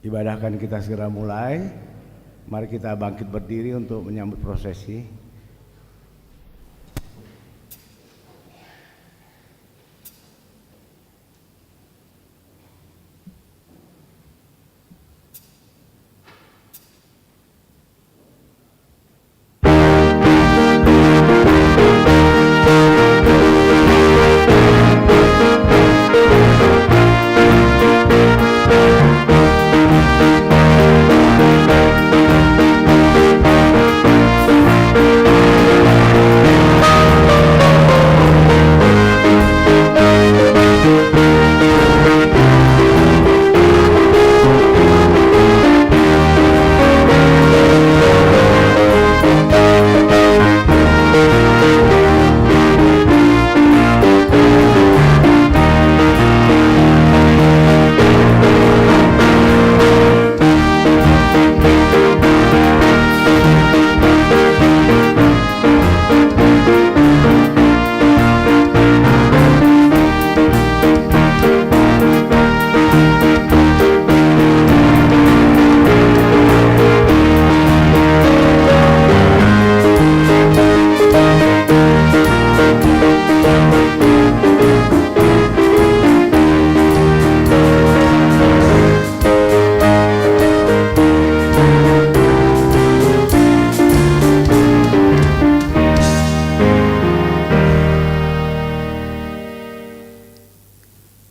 Ibadah akan kita segera mulai. Mari kita bangkit berdiri untuk menyambut prosesi.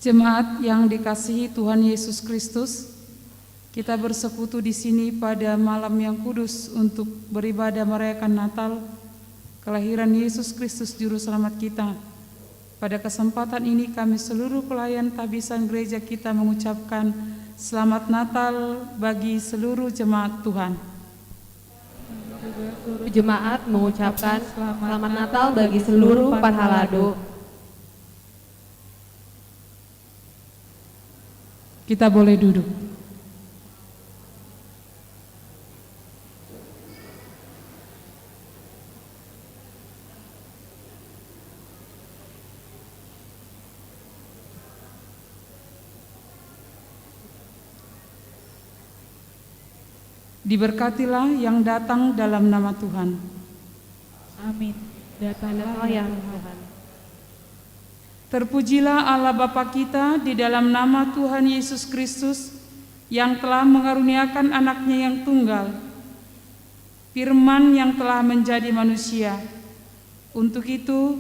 Jemaat yang dikasihi Tuhan Yesus Kristus, kita bersekutu di sini pada malam yang kudus untuk beribadah merayakan Natal, kelahiran Yesus Kristus Juru Selamat kita. Pada kesempatan ini kami seluruh pelayan tabisan gereja kita mengucapkan Selamat Natal bagi seluruh jemaat Tuhan. Jemaat mengucapkan Selamat Natal bagi seluruh Panhalado. Kita boleh duduk. Diberkatilah yang datang dalam nama Tuhan. Amin. Datanglah yang Tuhan. Terpujilah Allah Bapa kita di dalam nama Tuhan Yesus Kristus yang telah mengaruniakan anaknya yang tunggal, Firman yang telah menjadi manusia. Untuk itu,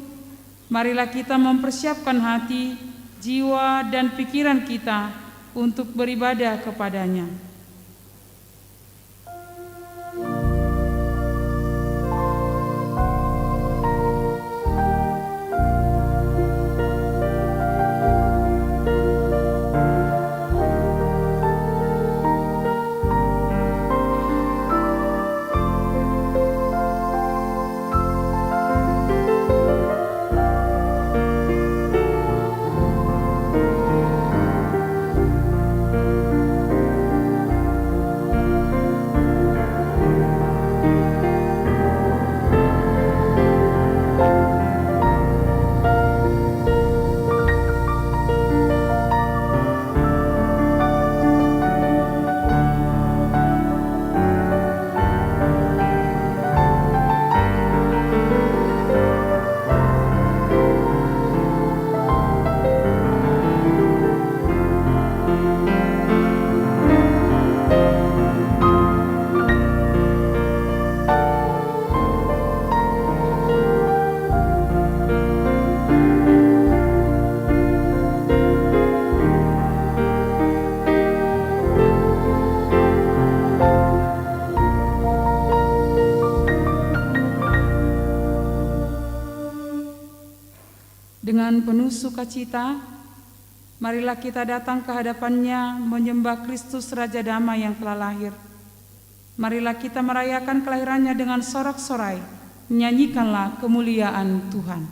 marilah kita mempersiapkan hati, jiwa, dan pikiran kita untuk beribadah kepadanya. Dengan penuh sukacita, marilah kita datang ke hadapan-Nya menyembah Kristus Raja Damai yang telah lahir. Marilah kita merayakan kelahirannya dengan sorak-sorai, menyanyikanlah kemuliaan Tuhan.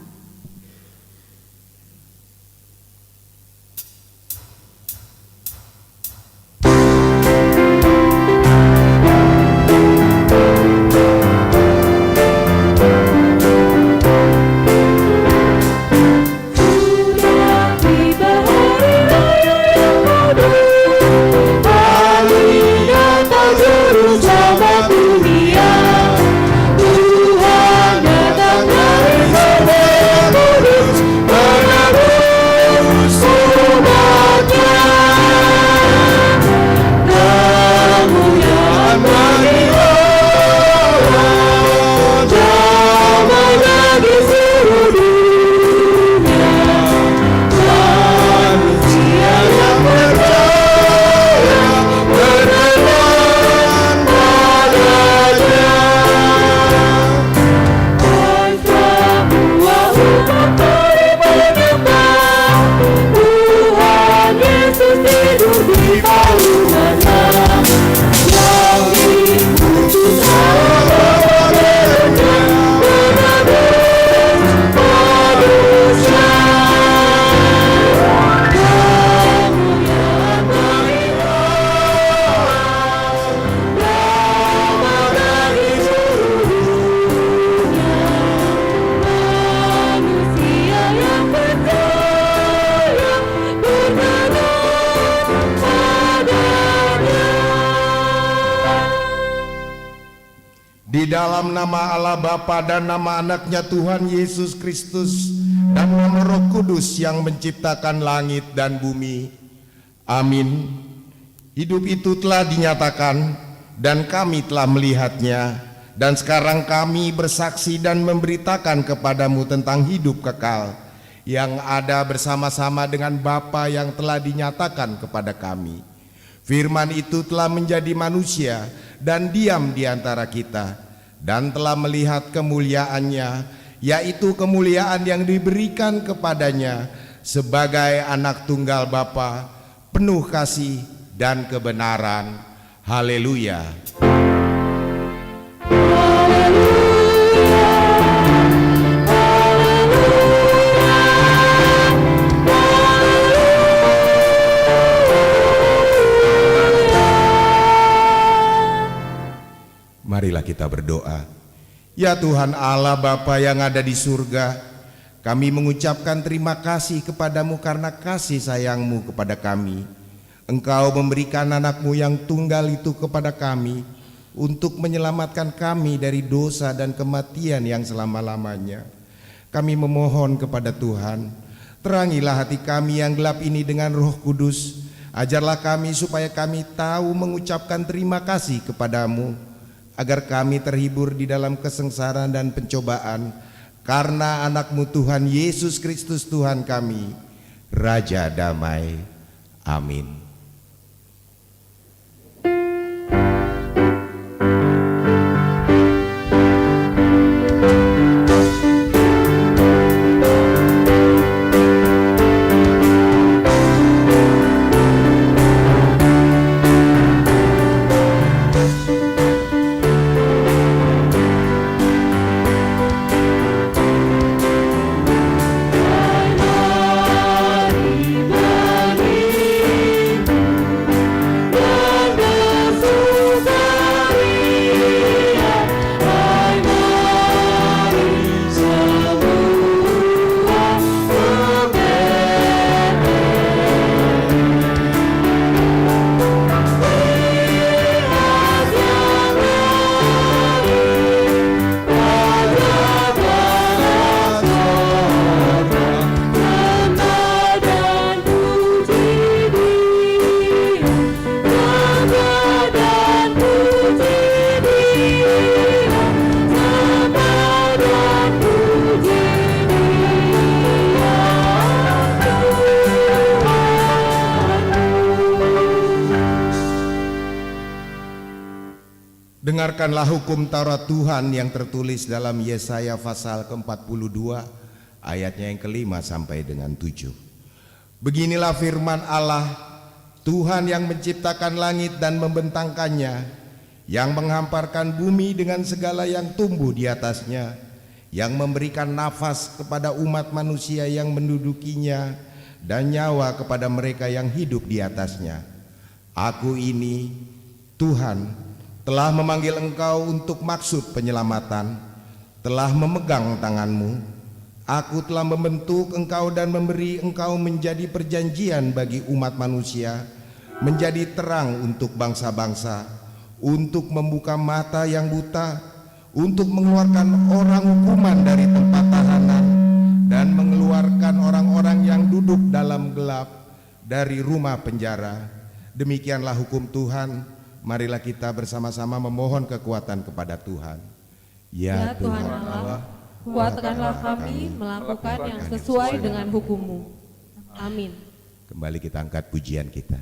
Hallelujah. Di dalam nama Allah Bapa dan nama anaknya Tuhan Yesus Kristus dan nama Roh Kudus yang menciptakan langit dan bumi. Amin. Hidup itu telah dinyatakan dan kami telah melihatnya, dan sekarang kami bersaksi dan memberitakan kepadamu tentang hidup kekal yang ada bersama-sama dengan Bapa yang telah dinyatakan kepada kami. Firman itu telah menjadi manusia dan diam di antara kita, dan telah melihat kemuliaannya, yaitu kemuliaan yang diberikan kepadanya sebagai anak tunggal Bapa, penuh kasih dan kebenaran. Haleluya. Marilah kita berdoa. Ya Tuhan Allah Bapa yang ada di surga, kami mengucapkan terima kasih kepadamu karena kasih sayangmu kepada kami. Engkau memberikan anakmu yang tunggal itu kepada kami untuk menyelamatkan kami dari dosa dan kematian yang selama-lamanya. Kami memohon kepada Tuhan, terangilah hati kami yang gelap ini dengan Roh Kudus. Ajarlah kami supaya kami tahu mengucapkan terima kasih kepadamu, agar kami terhibur di dalam kesengsaraan dan pencobaan, karena anakmu Tuhan Yesus Kristus Tuhan kami, Raja Damai. Amin. Dengarkanlah hukum Taurat Tuhan yang tertulis dalam Yesaya pasal ke-42 ayatnya yang ke-5 sampai dengan 7. Beginilah firman Allah, Tuhan yang menciptakan langit dan membentangkannya, yang menghamparkan bumi dengan segala yang tumbuh di atasnya, yang memberikan nafas kepada umat manusia yang mendudukinya dan nyawa kepada mereka yang hidup di atasnya. Aku ini, Tuhan, telah memanggil engkau untuk maksud penyelamatan, telah memegang tanganmu. Aku telah membentuk engkau dan memberi engkau menjadi perjanjian bagi umat manusia, menjadi terang untuk bangsa-bangsa, untuk membuka mata yang buta, untuk mengeluarkan orang hukuman dari tempat tahanan, dan mengeluarkan orang-orang yang duduk dalam gelap dari rumah penjara. Demikianlah hukum Tuhan. Marilah kita bersama-sama memohon kekuatan kepada Tuhan. Ya Tuhan Allah, kuatkanlah kami melakukan yang sesuai dengan hukum-Mu. Amin. Kembali kita angkat pujian kita.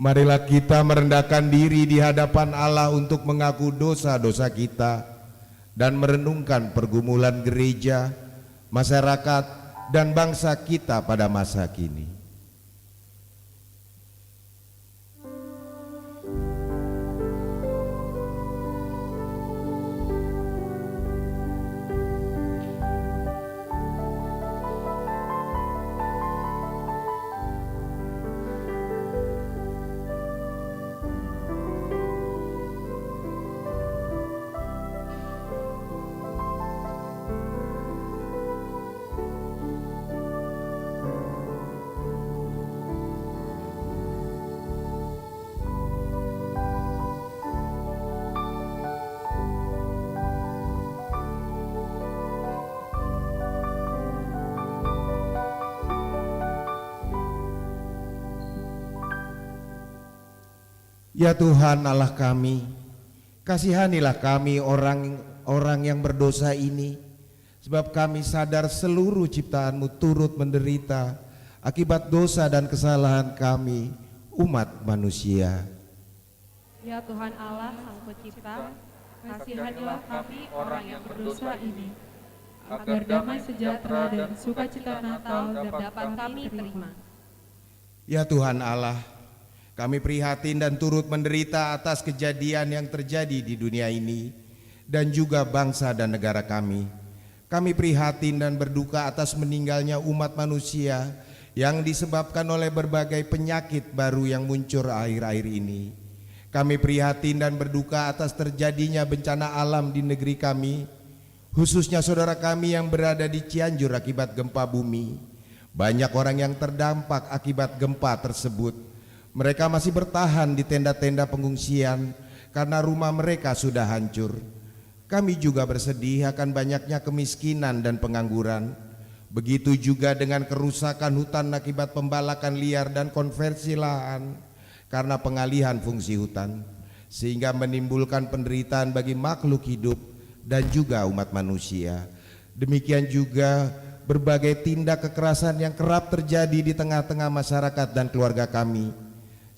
Marilah kita merendahkan diri di hadapan Allah untuk mengaku dosa-dosa kita dan merenungkan pergumulan gereja, masyarakat, dan bangsa kita pada masa kini. Ya Tuhan Allah kami, kasihanilah kami orang yang berdosa ini, sebab kami sadar seluruh ciptaan-Mu turut menderita akibat dosa dan kesalahan kami, umat manusia. Ya Tuhan Allah Sang Pencipta, kasihanilah kami orang yang berdosa ini, agar damai sejahtera dan sukacita Natal dapat kami terima. Ya Tuhan Allah, kami prihatin dan turut menderita atas kejadian yang terjadi di dunia ini dan juga bangsa dan negara kami. Kami prihatin dan berduka atas meninggalnya umat manusia yang disebabkan oleh berbagai penyakit baru yang muncul akhir-akhir ini. Kami prihatin dan berduka atas terjadinya bencana alam di negeri kami, khususnya saudara kami yang berada di Cianjur akibat gempa bumi. Banyak orang yang terdampak akibat gempa tersebut. Mereka masih bertahan di tenda-tenda pengungsian karena rumah mereka sudah hancur. Kami juga bersedih akan banyaknya kemiskinan dan pengangguran. Begitu juga dengan kerusakan hutan akibat pembalakan liar dan konversi lahan karena pengalihan fungsi hutan, sehingga menimbulkan penderitaan bagi makhluk hidup dan juga umat manusia. Demikian juga berbagai tindak kekerasan yang kerap terjadi di tengah-tengah masyarakat dan keluarga kami.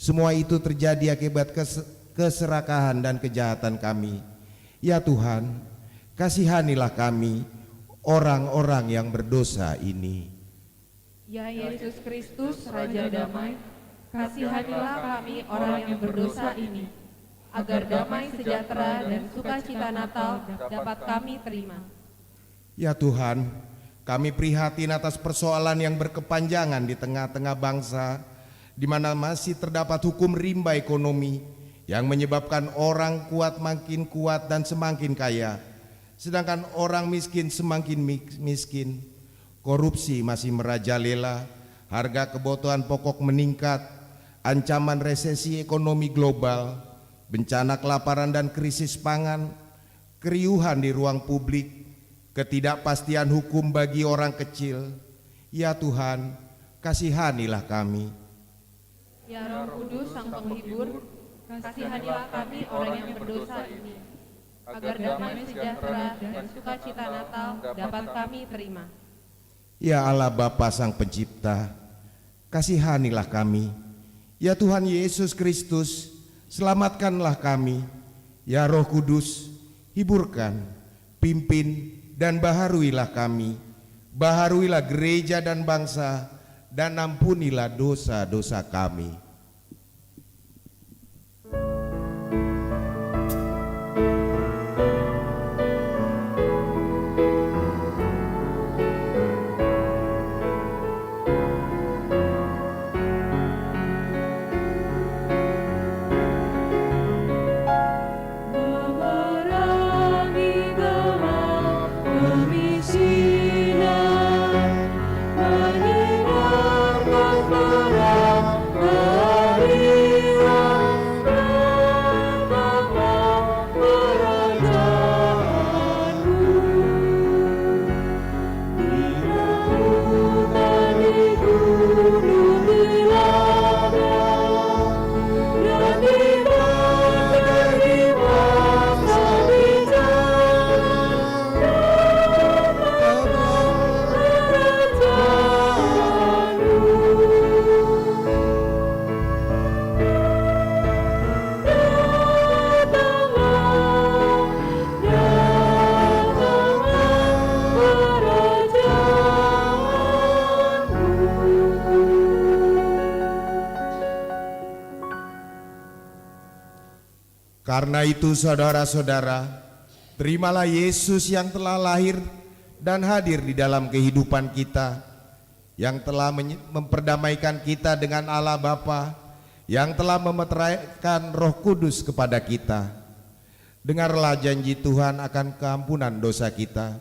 Semua itu terjadi akibat keserakahan dan kejahatan kami. Ya Tuhan, kasihanilah kami, orang-orang yang berdosa ini. Ya Yesus Kristus, Raja Damai, kasihanilah kami orang yang berdosa ini, agar damai sejahtera dan sukacita Natal dapat kami terima. Ya Tuhan, kami prihatin atas persoalan yang berkepanjangan di tengah-tengah bangsa, di mana masih terdapat hukum rimba ekonomi yang menyebabkan orang kuat makin kuat dan semakin kaya, sedangkan orang miskin semakin miskin. Korupsi masih merajalela, harga kebutuhan pokok meningkat, ancaman resesi ekonomi global, bencana kelaparan dan krisis pangan, keriuhan di ruang publik, ketidakpastian hukum bagi orang kecil. Ya Tuhan, kasihanilah kami. Ya Roh Kudus Sang Penghibur, kasihanilah kami orang yang berdosa ini, agar damai sejahtera dan sukacita Natal dapat kami terima. Ya Allah Bapa Sang Pencipta, kasihanilah kami. Ya Tuhan Yesus Kristus, selamatkanlah kami. Ya Roh Kudus, hiburkan, pimpin, dan baharuilah kami. Baharuilah gereja dan bangsa, dan ampunilah dosa-dosa kami. Kemisinan, menyenangkan perang. Karena itu saudara-saudara, terimalah Yesus yang telah lahir dan hadir di dalam kehidupan kita, yang telah memperdamaikan kita dengan Allah Bapa, yang telah memeteraikan Roh Kudus kepada kita. Dengarlah janji Tuhan akan keampunan dosa kita.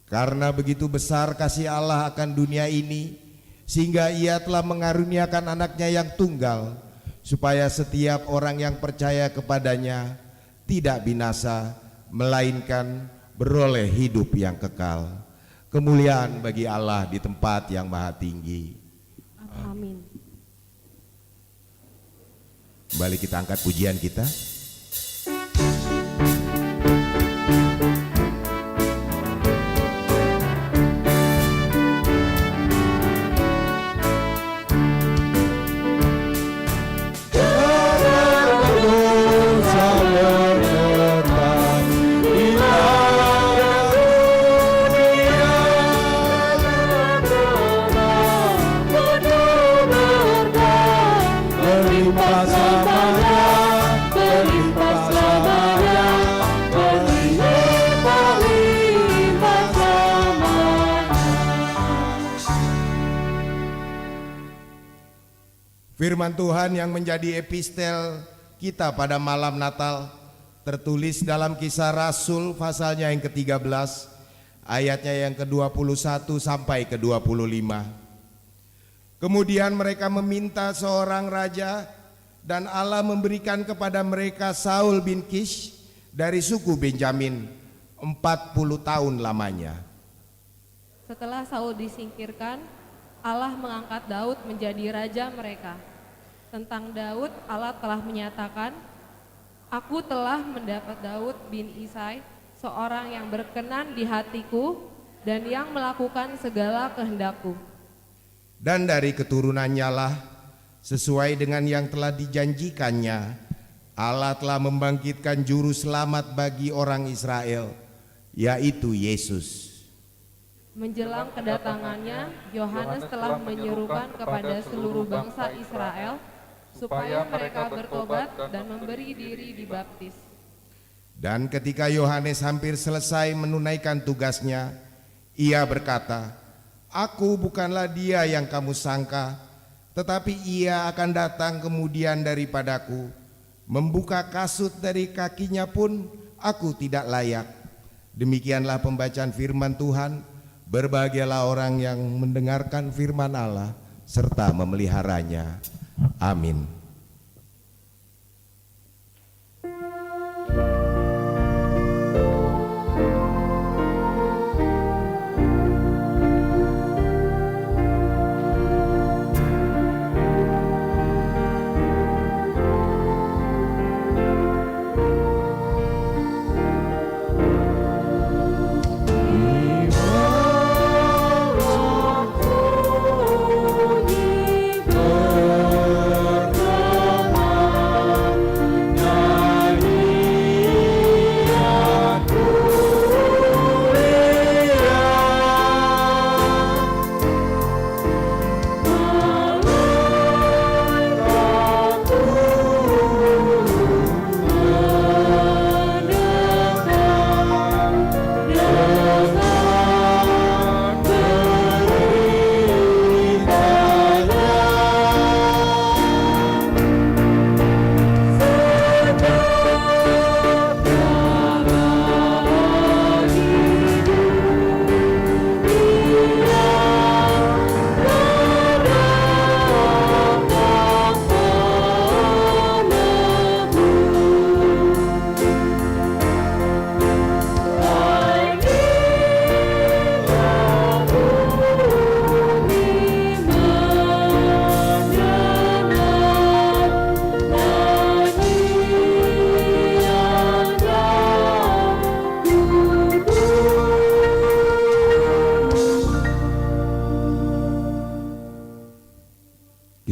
Karena begitu besar kasih Allah akan dunia ini, sehingga Ia telah mengaruniakan anaknya yang tunggal, supaya setiap orang yang percaya kepadanya tidak binasa, melainkan beroleh hidup yang kekal. Kemuliaan bagi Allah di tempat yang maha tinggi. Amin. Kembali kita angkat pujian kita. Firman Tuhan yang menjadi epistel kita pada malam Natal tertulis dalam Kisah Rasul pasalnya yang ke-13, ayatnya yang ke-21 sampai ke-25. Kemudian mereka meminta seorang raja, dan Allah memberikan kepada mereka Saul bin Kish dari suku Benjamin, 40 tahun lamanya. Setelah Saul disingkirkan, Allah mengangkat Daud menjadi raja mereka. Tentang Daud, Allah telah menyatakan, "Aku telah mendapat Daud bin Isai, seorang yang berkenan di hatiku dan yang melakukan segala kehendakku." Dan dari keturunannya lah, sesuai dengan yang telah dijanjikannya, Allah telah membangkitkan juru selamat bagi orang Israel, yaitu Yesus. Menjelang kedatangannya, Yohanes telah menyerukan kepada seluruh bangsa Israel supaya mereka bertobat dan memberi diri dibaptis. Dan ketika Yohanes hampir selesai menunaikan tugasnya, ia berkata, "Aku bukanlah dia yang kamu sangka, tetapi ia akan datang kemudian daripadaku. Membuka kasut dari kakinya pun aku tidak layak." Demikianlah pembacaan firman Tuhan. Berbahagialah orang yang mendengarkan firman Allah serta memeliharanya. Amin.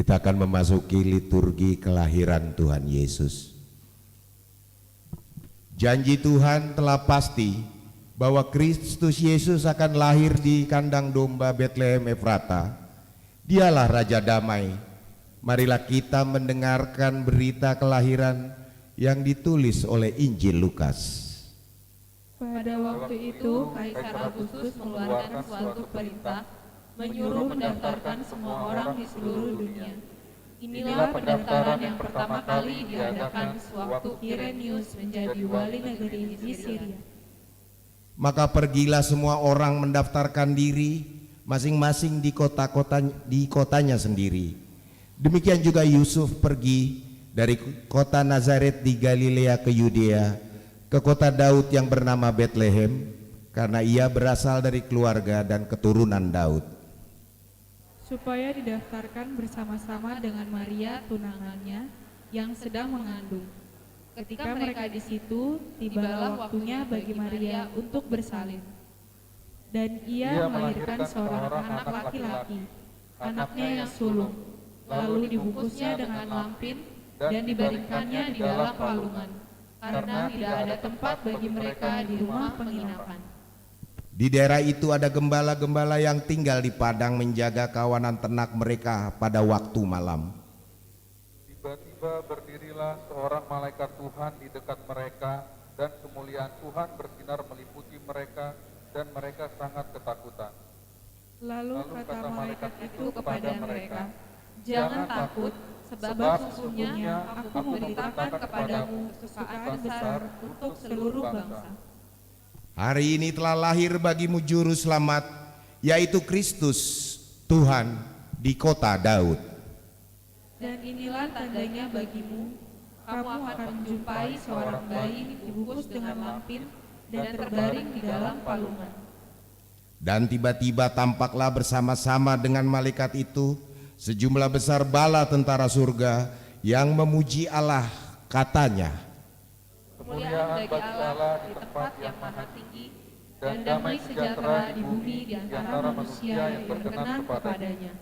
Kita akan memasuki liturgi kelahiran Tuhan Yesus. Janji Tuhan telah pasti bahwa Kristus Yesus akan lahir di kandang domba Betlehem Efrata. Dialah Raja Damai. Marilah kita mendengarkan berita kelahiran yang ditulis oleh Injil Lukas. Pada waktu itu, Kaisar Agustus mengeluarkan suatu perintah menyuruh mendaftarkan semua orang di seluruh dunia. Inilah pendaftaran yang pertama kali diadakan sewaktu Kirenius menjadi wali negeri di Syria. Maka pergilah semua orang mendaftarkan diri masing-masing di kotanya sendiri. Demikian juga Yusuf pergi dari kota Nazaret di Galilea ke Yudea, ke kota Daud yang bernama Betlehem, karena ia berasal dari keluarga dan keturunan Daud, Supaya didaftarkan bersama-sama dengan Maria tunangannya yang sedang mengandung. Ketika mereka di situ, tibalah waktunya bagi Maria untuk bersalin. Dan ia melahirkan seorang anak laki-laki, anaknya yang sulung. Lalu dibungkusnya dengan lampin dan dibaringkannya di dalam palungan, karena tidak ada tempat bagi mereka di rumah penginapan. Di daerah itu ada gembala-gembala yang tinggal di padang menjaga kawanan ternak mereka pada waktu malam. Tiba-tiba berdirilah seorang malaikat Tuhan di dekat mereka, dan kemuliaan Tuhan bersinar meliputi mereka, dan mereka sangat ketakutan. Lalu kata malaikat itu kepada mereka, "Jangan takut, sebab sesungguhnya aku memberitakan kepadamu kesukaan besar untuk seluruh bangsa. Hari ini telah lahir bagimu juru selamat, yaitu Kristus Tuhan di kota Daud. Dan inilah tandanya bagimu, kamu akan menjumpai seorang bayi dibungkus dengan lampin dan terbaring di dalam palungan." Dan tiba-tiba tampaklah bersama-sama dengan malaikat itu sejumlah besar bala tentara surga yang memuji Allah, katanya, Kemuliaan bagi Allah di tempat yang maha tinggi, dan damai sejahtera di bumi di antara manusia yang berkenan kepadanya.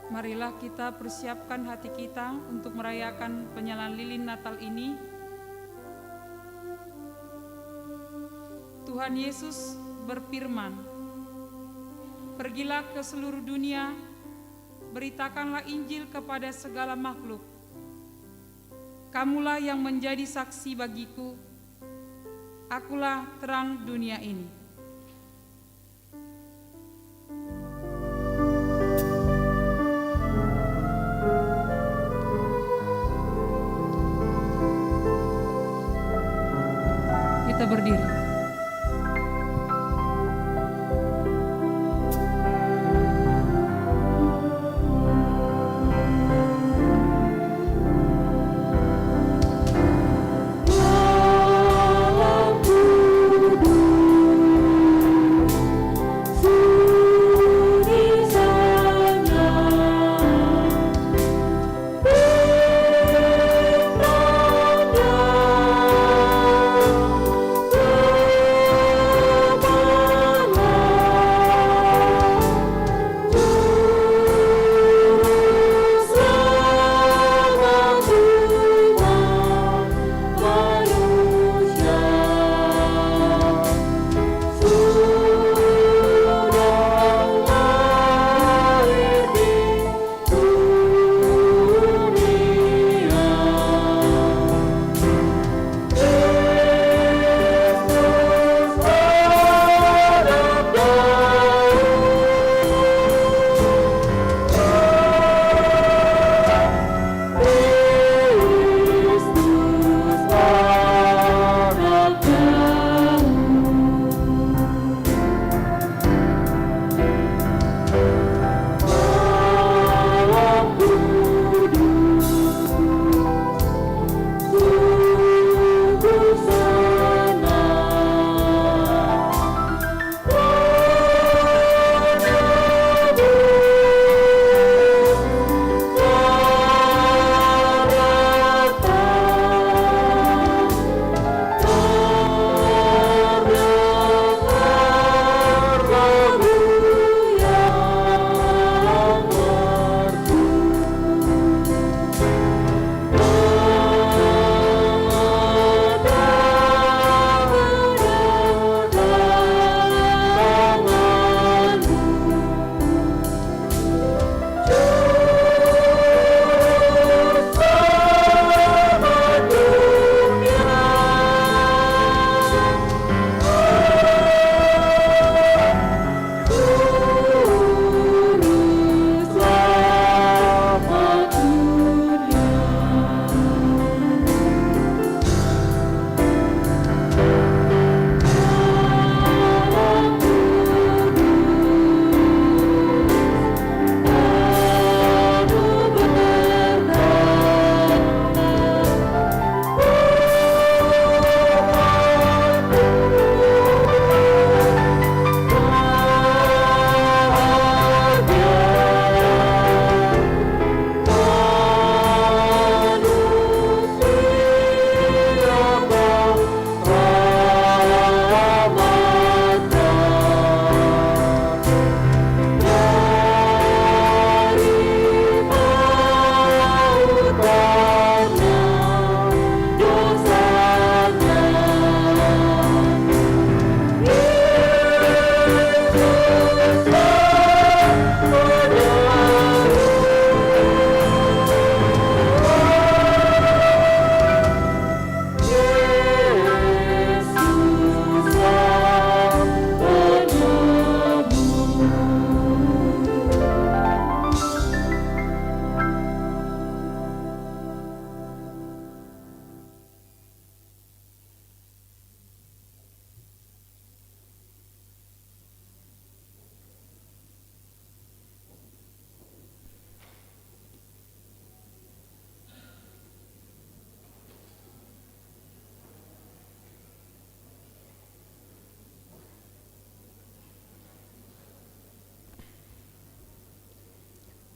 Marilah kita persiapkan hati kita untuk merayakan penyalaan lilin Natal ini. Tuhan Yesus berfirman, "Pergilah ke seluruh dunia, beritakanlah Injil kepada segala makhluk. Kamulah yang menjadi saksi bagiku, akulah terang dunia ini." Kita berdiri. Oh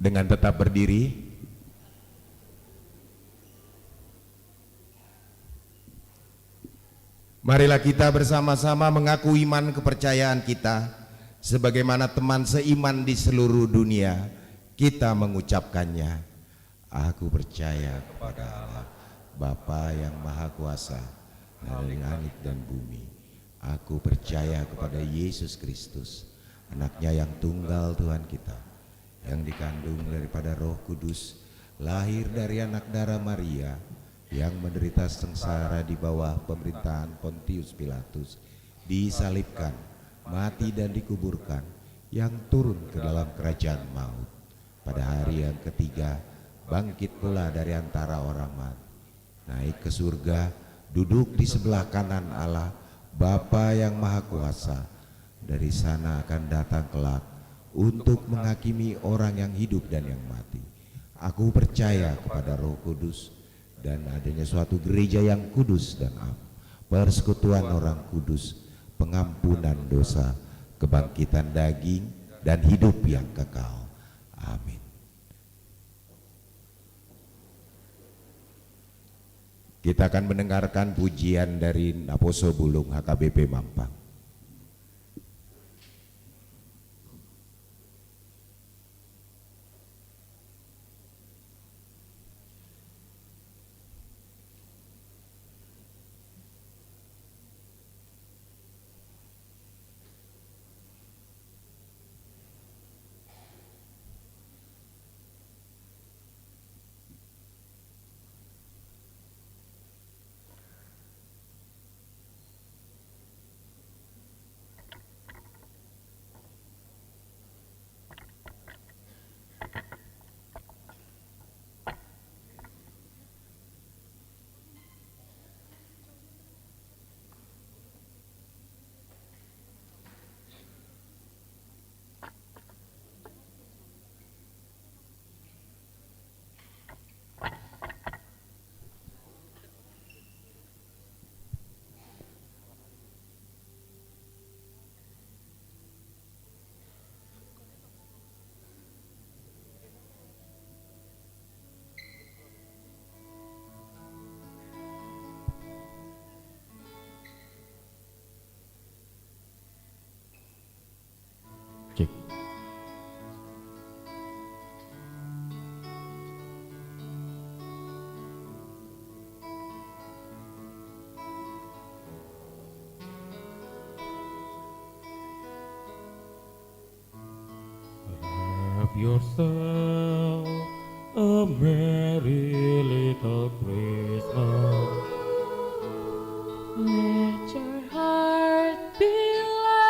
Dengan tetap berdiri, marilah kita bersama-sama mengaku iman kepercayaan kita sebagaimana teman seiman di seluruh dunia. Kita mengucapkannya. Aku percaya kepada Allah, Bapa yang Maha Kuasa dari langit dan bumi. Aku percaya kepada Yesus Kristus, anaknya yang tunggal Tuhan kita, yang dikandung daripada Roh Kudus, lahir dari anak darah Maria, yang menderita sengsara di bawah pemerintahan Pontius Pilatus, disalibkan, mati dan dikuburkan, yang turun ke dalam kerajaan maut. Pada hari yang ketiga bangkit pula dari antara orang mati, naik ke surga, duduk di sebelah kanan Allah Bapa yang Maha Kuasa. Dari sana akan datang kelak untuk menghakimi orang yang hidup dan yang mati. Aku percaya kepada Roh Kudus dan adanya suatu gereja yang kudus dan am, persekutuan orang kudus, pengampunan dosa, kebangkitan daging, dan hidup yang kekal. Amin. Kita akan mendengarkan pujian dari Naposo Bulung HKBP Mampang. Have yourself a merry little Christmas. Let your heart be light.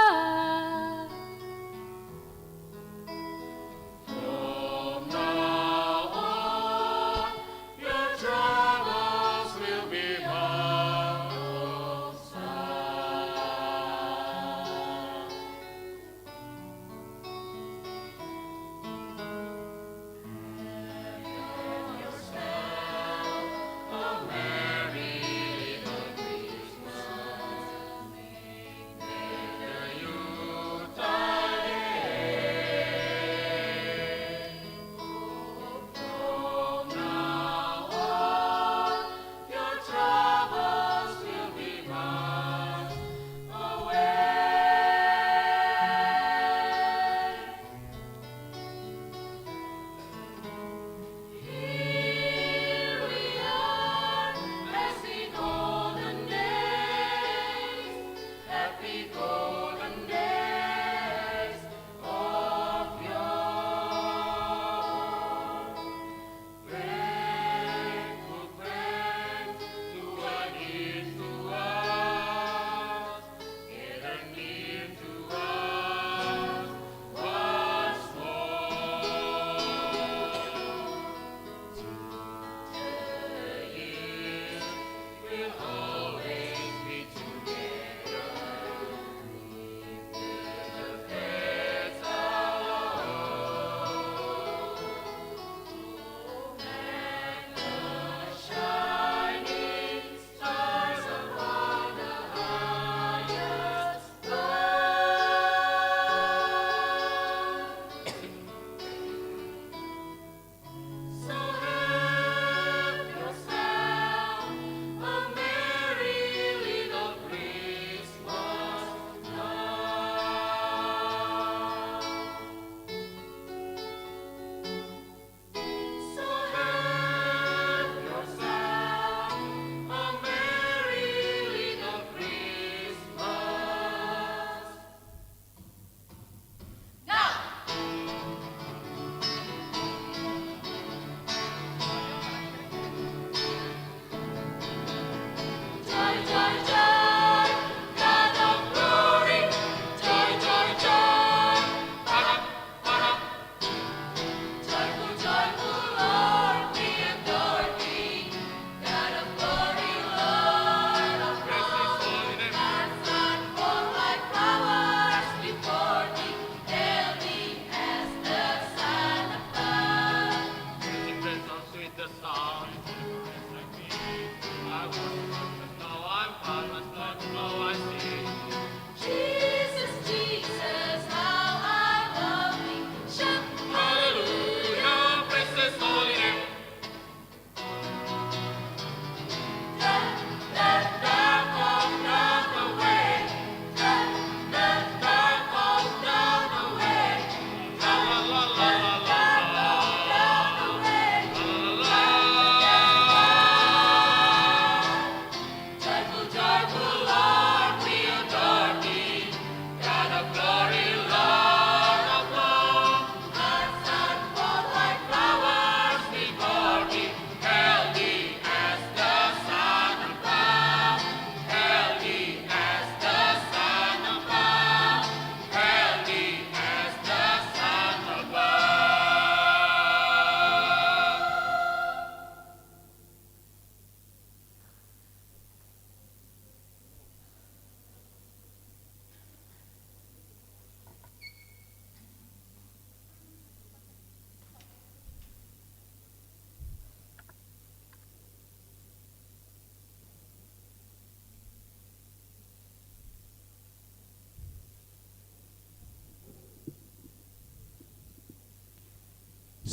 A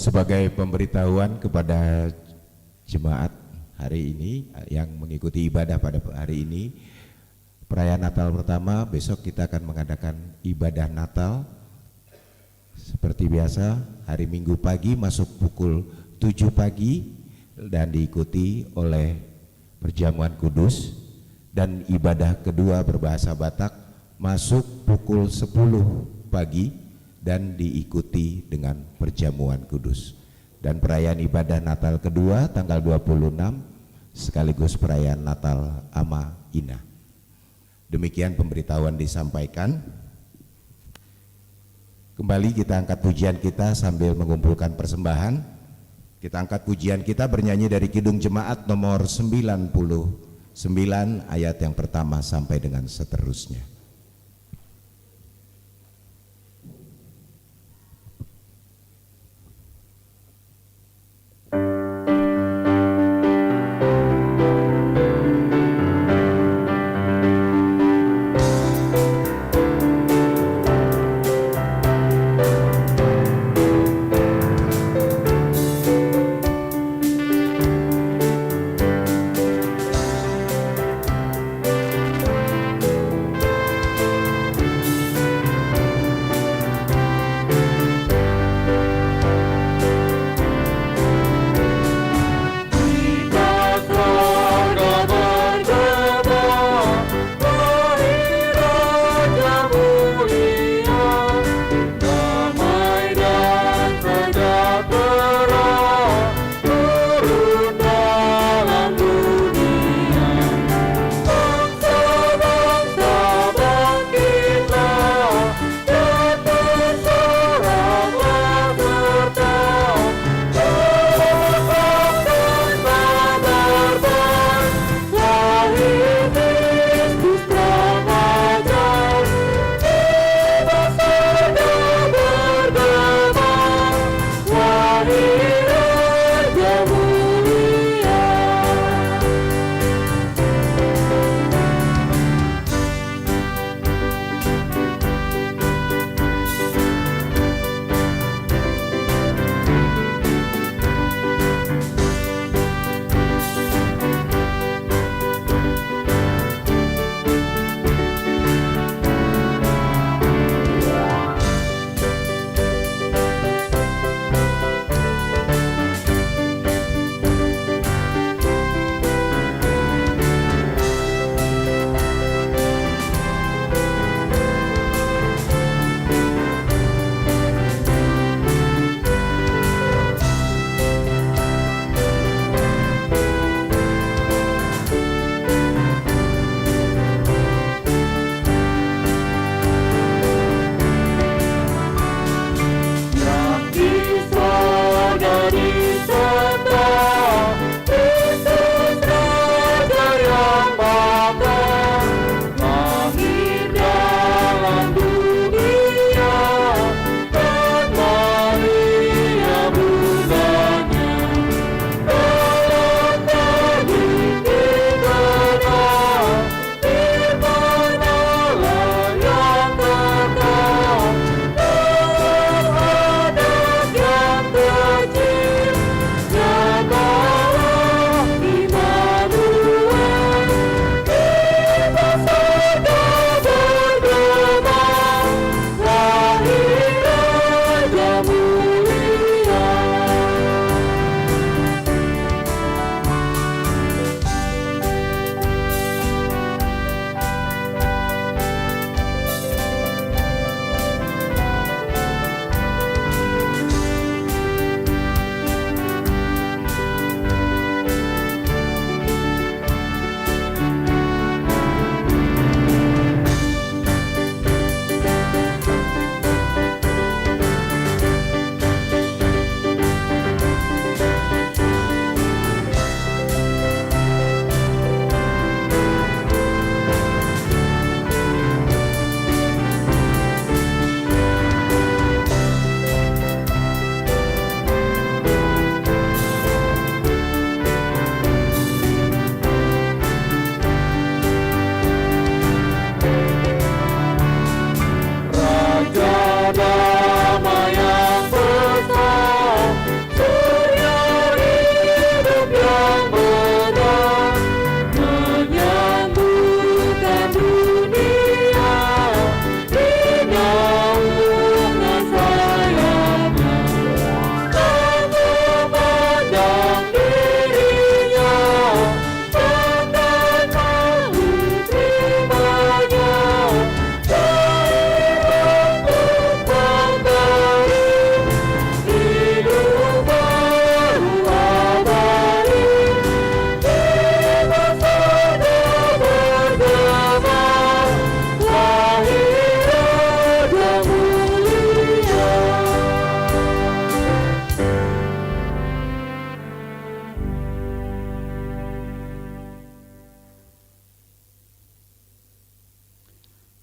Sebagai pemberitahuan kepada jemaat hari ini yang mengikuti ibadah pada hari ini, perayaan Natal pertama, besok kita akan mengadakan ibadah Natal. Seperti biasa, hari Minggu pagi masuk pukul 7 pagi dan diikuti oleh perjamuan kudus, dan ibadah kedua berbahasa Batak masuk pukul 10 pagi dan diikuti dengan perjamuan kudus. Dan perayaan ibadah Natal kedua tanggal 26 sekaligus perayaan Natal Ama Ina. Demikian pemberitahuan disampaikan. Kembali kita angkat pujian kita sambil mengumpulkan persembahan. Kita angkat pujian kita bernyanyi dari Kidung Jemaat nomor 99 ayat yang pertama sampai dengan seterusnya.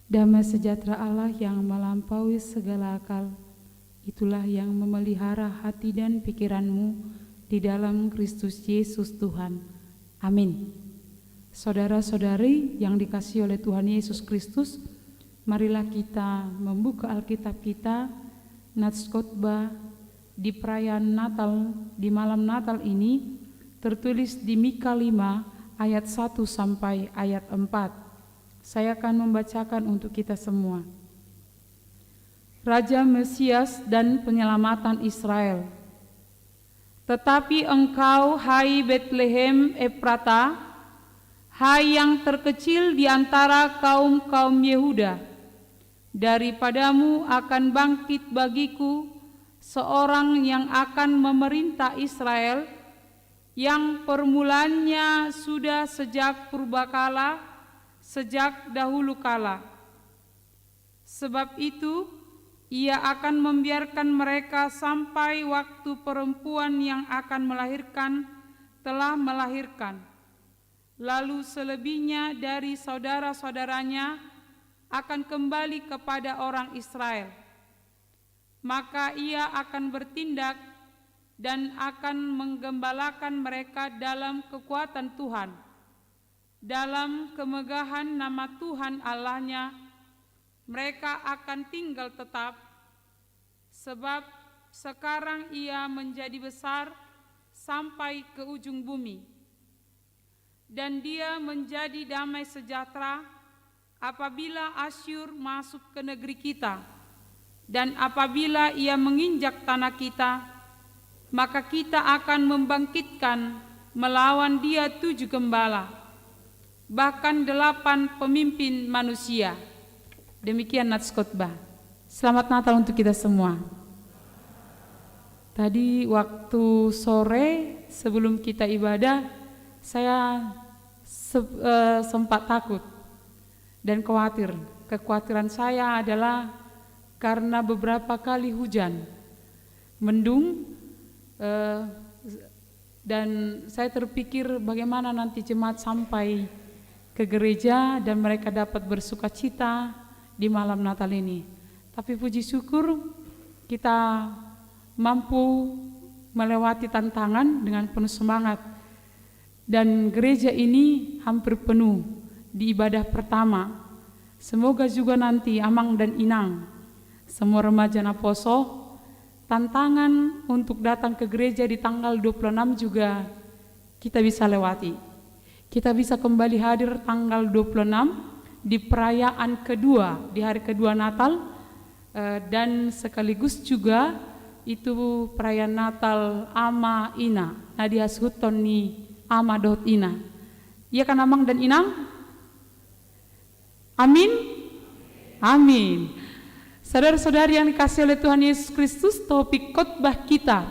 Damai sejahtera Allah yang melampaui segala akal, itulah yang memelihara hati dan pikiranmu di dalam Kristus Yesus Tuhan. Amin. Saudara-saudari yang dikasihi oleh Tuhan Yesus Kristus, marilah kita membuka Alkitab kita, Nats Khotbah di perayaan Natal, di malam Natal ini, tertulis di Mika 5 ayat 1 sampai ayat 4. Saya akan membacakan untuk kita semua. Raja Mesias dan penyelamatan Israel. Tetapi engkau, hai Betlehem Efrata, hai yang terkecil di antara kaum-kaum Yehuda, daripadamu akan bangkit bagiku seorang yang akan memerintah Israel, yang permulaannya sudah sejak purbakala, sejak dahulu kala. Sebab itu, ia akan membiarkan mereka sampai waktu perempuan yang akan melahirkan telah melahirkan. Lalu selebihnya dari saudara-saudaranya akan kembali kepada orang Israel. Maka ia akan bertindak dan akan menggembalakan mereka dalam kekuatan Tuhan, dalam kemegahan nama Tuhan Allahnya. Mereka akan tinggal tetap, sebab sekarang ia menjadi besar sampai ke ujung bumi. Dan dia menjadi damai sejahtera apabila Asyur masuk ke negeri kita, dan apabila ia menginjak tanah kita, maka kita akan membangkitkan melawan dia 7 gembala, bahkan 8 pemimpin manusia. Demikian Nats Khotbah. Selamat Natal untuk kita semua. Tadi waktu sore sebelum kita ibadah, saya sempat takut dan khawatir. Kekhawatiran saya adalah karena beberapa kali hujan, mendung, dan saya terpikir bagaimana nanti jemaat sampai ke gereja dan mereka dapat bersukacita di malam Natal ini. Tapi puji syukur kita mampu melewati tantangan dengan penuh semangat, dan gereja ini hampir penuh di ibadah pertama. Semoga juga nanti Amang dan Inang, semua remaja Naposo, tantangan untuk datang ke gereja di tanggal 26 juga kita bisa lewati. Kita bisa kembali hadir tanggal 26 di perayaan kedua, di hari kedua Natal, dan sekaligus juga itu perayaan Natal Ama Ina, Nadia Sutoni Ama Dot Ina. Iya kan Amang dan Inang? Amin? Amin. Saudara-saudari yang dikasihi oleh Tuhan Yesus Kristus, topik khotbah kita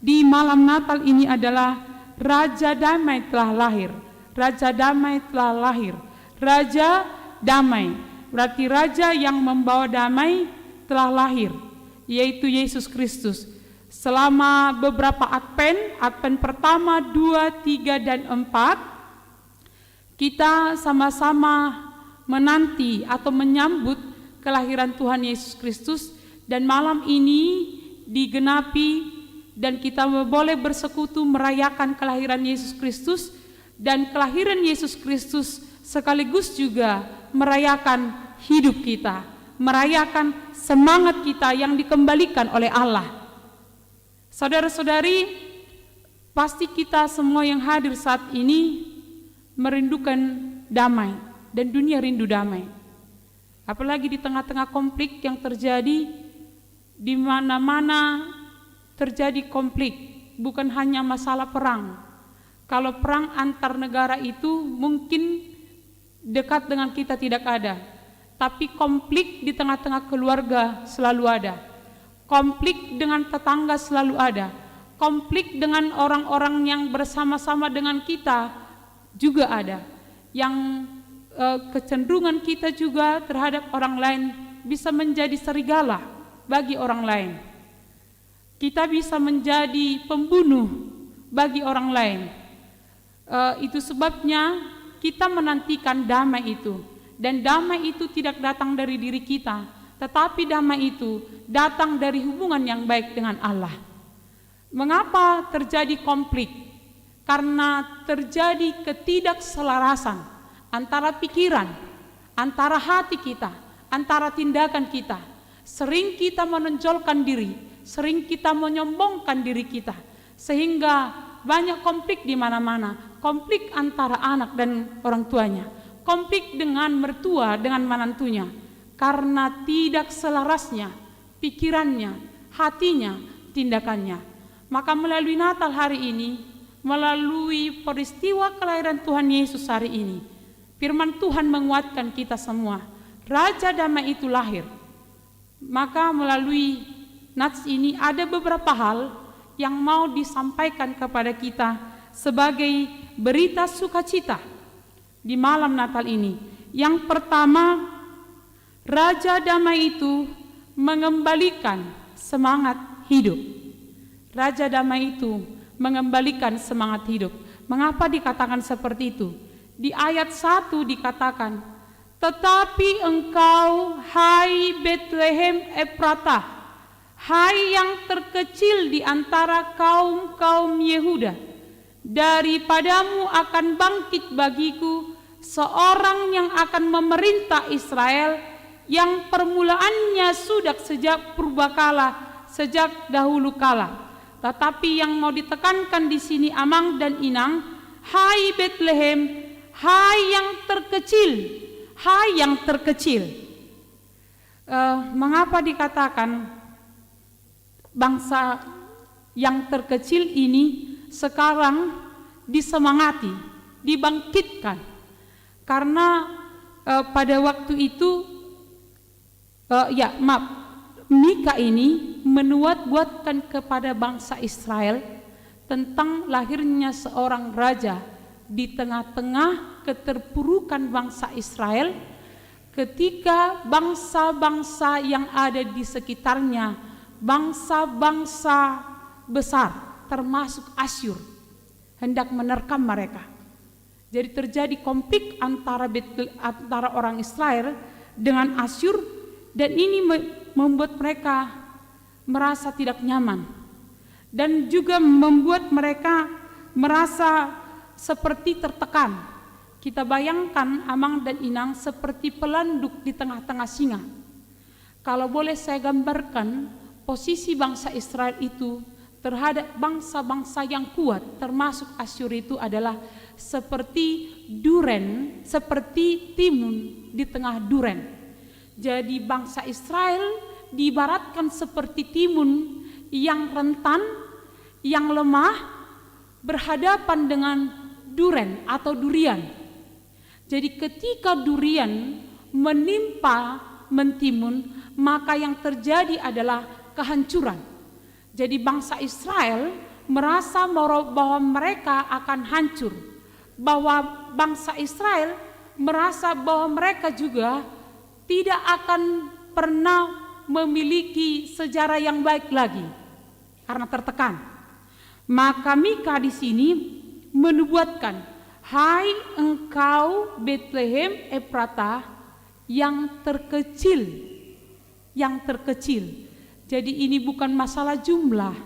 di malam Natal ini adalah Raja Damai telah lahir. Raja Damai telah lahir. Raja Damai, berarti Raja yang membawa damai telah lahir, yaitu Yesus Kristus. Selama beberapa Advent pertama, 2, 3, dan 4, kita sama-sama menanti atau menyambut kelahiran Tuhan Yesus Kristus, dan malam ini digenapi dan kita boleh bersekutu merayakan kelahiran Yesus Kristus, dan kelahiran Yesus Kristus sekaligus juga merayakan hidup kita, merayakan semangat kita yang dikembalikan oleh Allah. Saudara-saudari, pasti kita semua yang hadir saat ini merindukan damai, dan dunia rindu damai. Apalagi di tengah-tengah konflik yang terjadi, di mana-mana terjadi konflik, bukan hanya masalah perang. Kalau perang antar negara itu mungkin dekat dengan kita tidak ada, tapi konflik di tengah-tengah keluarga selalu ada, konflik dengan tetangga selalu ada, konflik dengan orang-orang yang bersama-sama dengan kita juga ada, yang kecenderungan kita juga terhadap orang lain bisa menjadi serigala bagi orang lain. Kita bisa menjadi pembunuh bagi orang lain. Itu sebabnya kita menantikan damai itu. Dan damai itu tidak datang dari diri kita, tetapi damai itu datang dari hubungan yang baik dengan Allah. Mengapa terjadi konflik? Karena terjadi ketidakselarasan antara pikiran, antara hati kita, antara tindakan kita. Sering kita menonjolkan diri, sering kita menyombongkan diri kita, sehingga banyak konflik di mana-mana. Konflik antara anak dan orang tuanya, konflik dengan mertua dengan menantunya, karena tidak selarasnya pikirannya, hatinya, tindakannya. Maka melalui Natal hari ini, melalui peristiwa kelahiran Tuhan Yesus hari ini, firman Tuhan menguatkan kita semua. Raja Damai itu lahir. Maka melalui nats ini ada beberapa hal yang mau disampaikan kepada kita sebagai berita sukacita di malam Natal ini. Yang pertama, Raja Damai itu mengembalikan semangat hidup. Raja Damai itu mengembalikan semangat hidup. Mengapa dikatakan seperti itu? Di ayat 1 dikatakan, tetapi engkau, hai Bethlehem Efratah, hai yang terkecil di antara kaum-kaum Yehuda, daripadamu akan bangkit bagiku seorang yang akan memerintah Israel, yang permulaannya sudah sejak purbakala, sejak dahulu kala. Tetapi yang mau ditekankan di sini Amang dan Inang, hai Bethlehem, hai yang terkecil, hai yang terkecil. Mengapa dikatakan bangsa yang terkecil ini sekarang disemangati, dibangkitkan? Karena pada waktu itu, Mika ini menuat-buatkan kepada bangsa Israel tentang lahirnya seorang raja di tengah-tengah keterpurukan bangsa Israel, ketika bangsa-bangsa yang ada di sekitarnya, bangsa-bangsa besar termasuk Asyur, hendak menerkam mereka. Jadi terjadi konflik antara orang Israel dengan Asyur, dan ini membuat mereka merasa tidak nyaman, dan juga membuat mereka merasa seperti tertekan. Kita bayangkan Amang dan Inang seperti pelanduk di tengah-tengah singa. Kalau boleh saya gambarkan posisi bangsa Israel itu terhadap bangsa-bangsa yang kuat, termasuk Asyur, itu adalah seperti duren, seperti timun di tengah duren. Jadi bangsa Israel diibaratkan seperti timun yang rentan, yang lemah, berhadapan dengan duren atau durian. Jadi ketika durian menimpa mentimun, maka yang terjadi adalah kehancuran. Jadi bangsa Israel merasa bahwa mereka akan hancur, bahwa bangsa Israel merasa bahwa mereka juga tidak akan pernah memiliki sejarah yang baik lagi karena tertekan. Maka Mika di sini menubuatkan, hai engkau Bethlehem Efratah yang terkecil, yang terkecil. Jadi ini bukan masalah jumlah,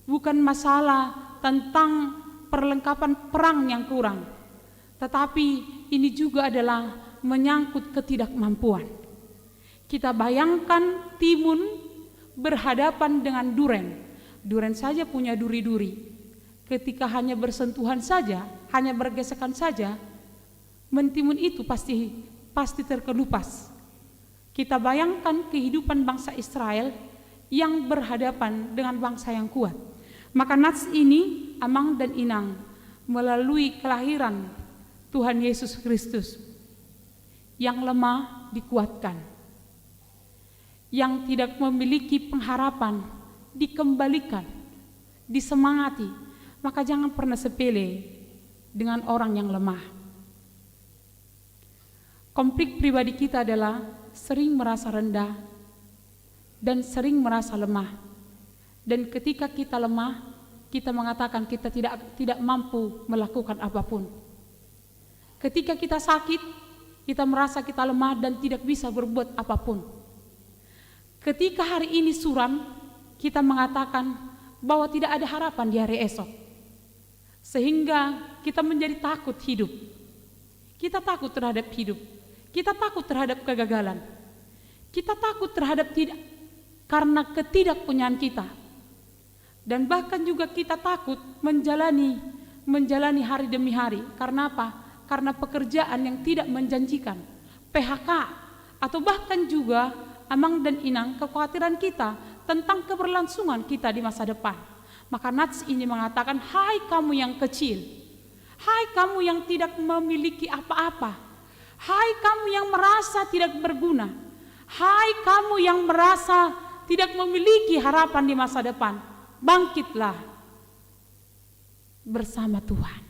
bukan masalah tentang perlengkapan perang yang kurang, tetapi ini juga adalah menyangkut ketidakmampuan. Kita bayangkan timun berhadapan dengan duren. Duren saja punya duri-duri. Ketika hanya bersentuhan saja, hanya bergesekan saja, mentimun itu pasti terkelupas. Kita bayangkan kehidupan bangsa Israel yang berhadapan dengan bangsa yang kuat. Maka nats ini, Amang dan Inang, melalui kelahiran Tuhan Yesus Kristus, yang lemah dikuatkan, yang tidak memiliki pengharapan dikembalikan, disemangati. Maka jangan pernah sepele dengan orang yang lemah. Konflik pribadi kita adalah sering merasa rendah dan sering merasa lemah. Dan ketika kita lemah, kita mengatakan kita tidak mampu melakukan apapun. Ketika kita sakit, kita merasa kita lemah dan tidak bisa berbuat apapun. Ketika hari ini suram, kita mengatakan bahwa tidak ada harapan di hari esok. Sehingga kita menjadi takut hidup. Kita takut terhadap hidup. Kita takut terhadap kegagalan. Kita takut terhadap karena ketidakpunyaan kita. Dan bahkan juga kita takut menjalani hari demi hari. Karena apa? Karena pekerjaan yang tidak menjanjikan, PHK, atau bahkan juga amang dan inang kekhawatiran kita tentang keberlangsungan kita di masa depan. Maka nats ini mengatakan, hai kamu yang kecil, hai kamu yang tidak memiliki apa-apa, hai kamu yang merasa tidak berguna, hai kamu yang merasa tidak memiliki harapan di masa depan, bangkitlah bersama Tuhan.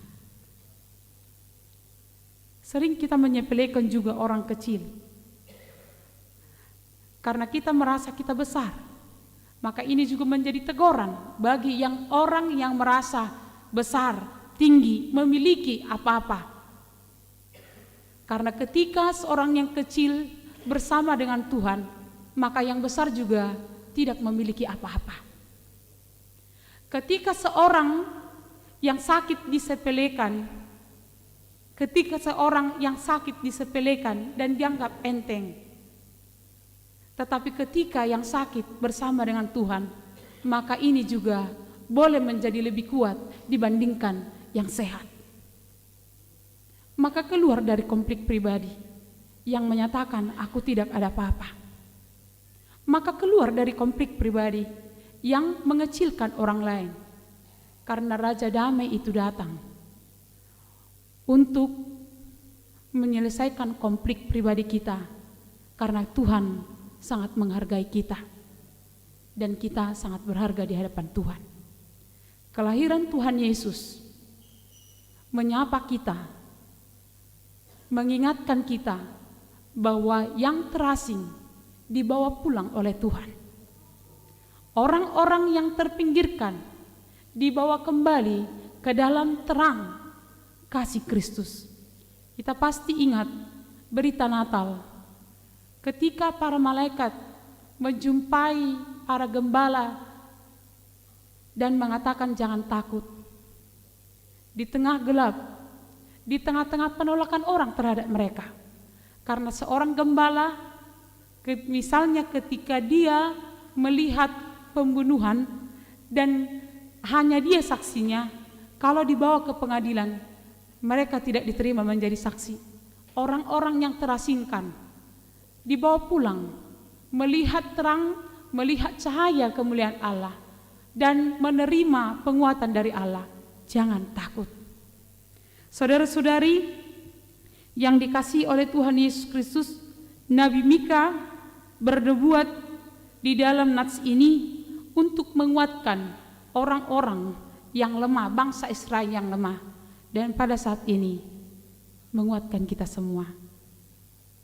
Sering kita menyepelekan juga orang kecil. Karena kita merasa kita besar. Maka ini juga menjadi teguran bagi orang yang merasa besar, tinggi, memiliki apa-apa. Karena ketika seorang yang kecil bersama dengan Tuhan, maka yang besar juga tidak memiliki apa-apa. Ketika seorang yang sakit disepelekan, dan dianggap enteng. Tetapi ketika yang sakit bersama dengan Tuhan, maka ini juga boleh menjadi lebih kuat dibandingkan yang sehat. Maka keluar dari konflik pribadi yang menyatakan aku tidak ada apa-apa. Maka keluar dari konflik pribadi yang mengecilkan orang lain. Karena Raja Damai itu datang untuk menyelesaikan konflik pribadi kita, karena Tuhan sangat menghargai kita dan kita sangat berharga di hadapan Tuhan. Kelahiran Tuhan Yesus menyapa kita, mengingatkan kita bahwa yang terasing dibawa pulang oleh Tuhan. Orang-orang yang terpinggirkan dibawa kembali ke dalam terang kasih Kristus. Kita pasti ingat berita Natal ketika para malaikat menjumpai para gembala dan mengatakan jangan takut. Di tengah gelap, di tengah-tengah penolakan orang terhadap mereka. Karena seorang gembala misalnya ketika dia melihat pembunuhan dan hanya dia saksinya, kalau dibawa ke pengadilan mereka tidak diterima menjadi saksi. Orang-orang yang terasingkan dibawa pulang, melihat terang, melihat cahaya kemuliaan Allah, dan menerima penguatan dari Allah. Jangan takut. Saudara-saudari yang dikasihi oleh Tuhan Yesus Kristus, Nabi Mika bernubuat di dalam nats ini untuk menguatkan orang-orang yang lemah, bangsa Israel yang lemah. Dan pada saat ini menguatkan kita semua.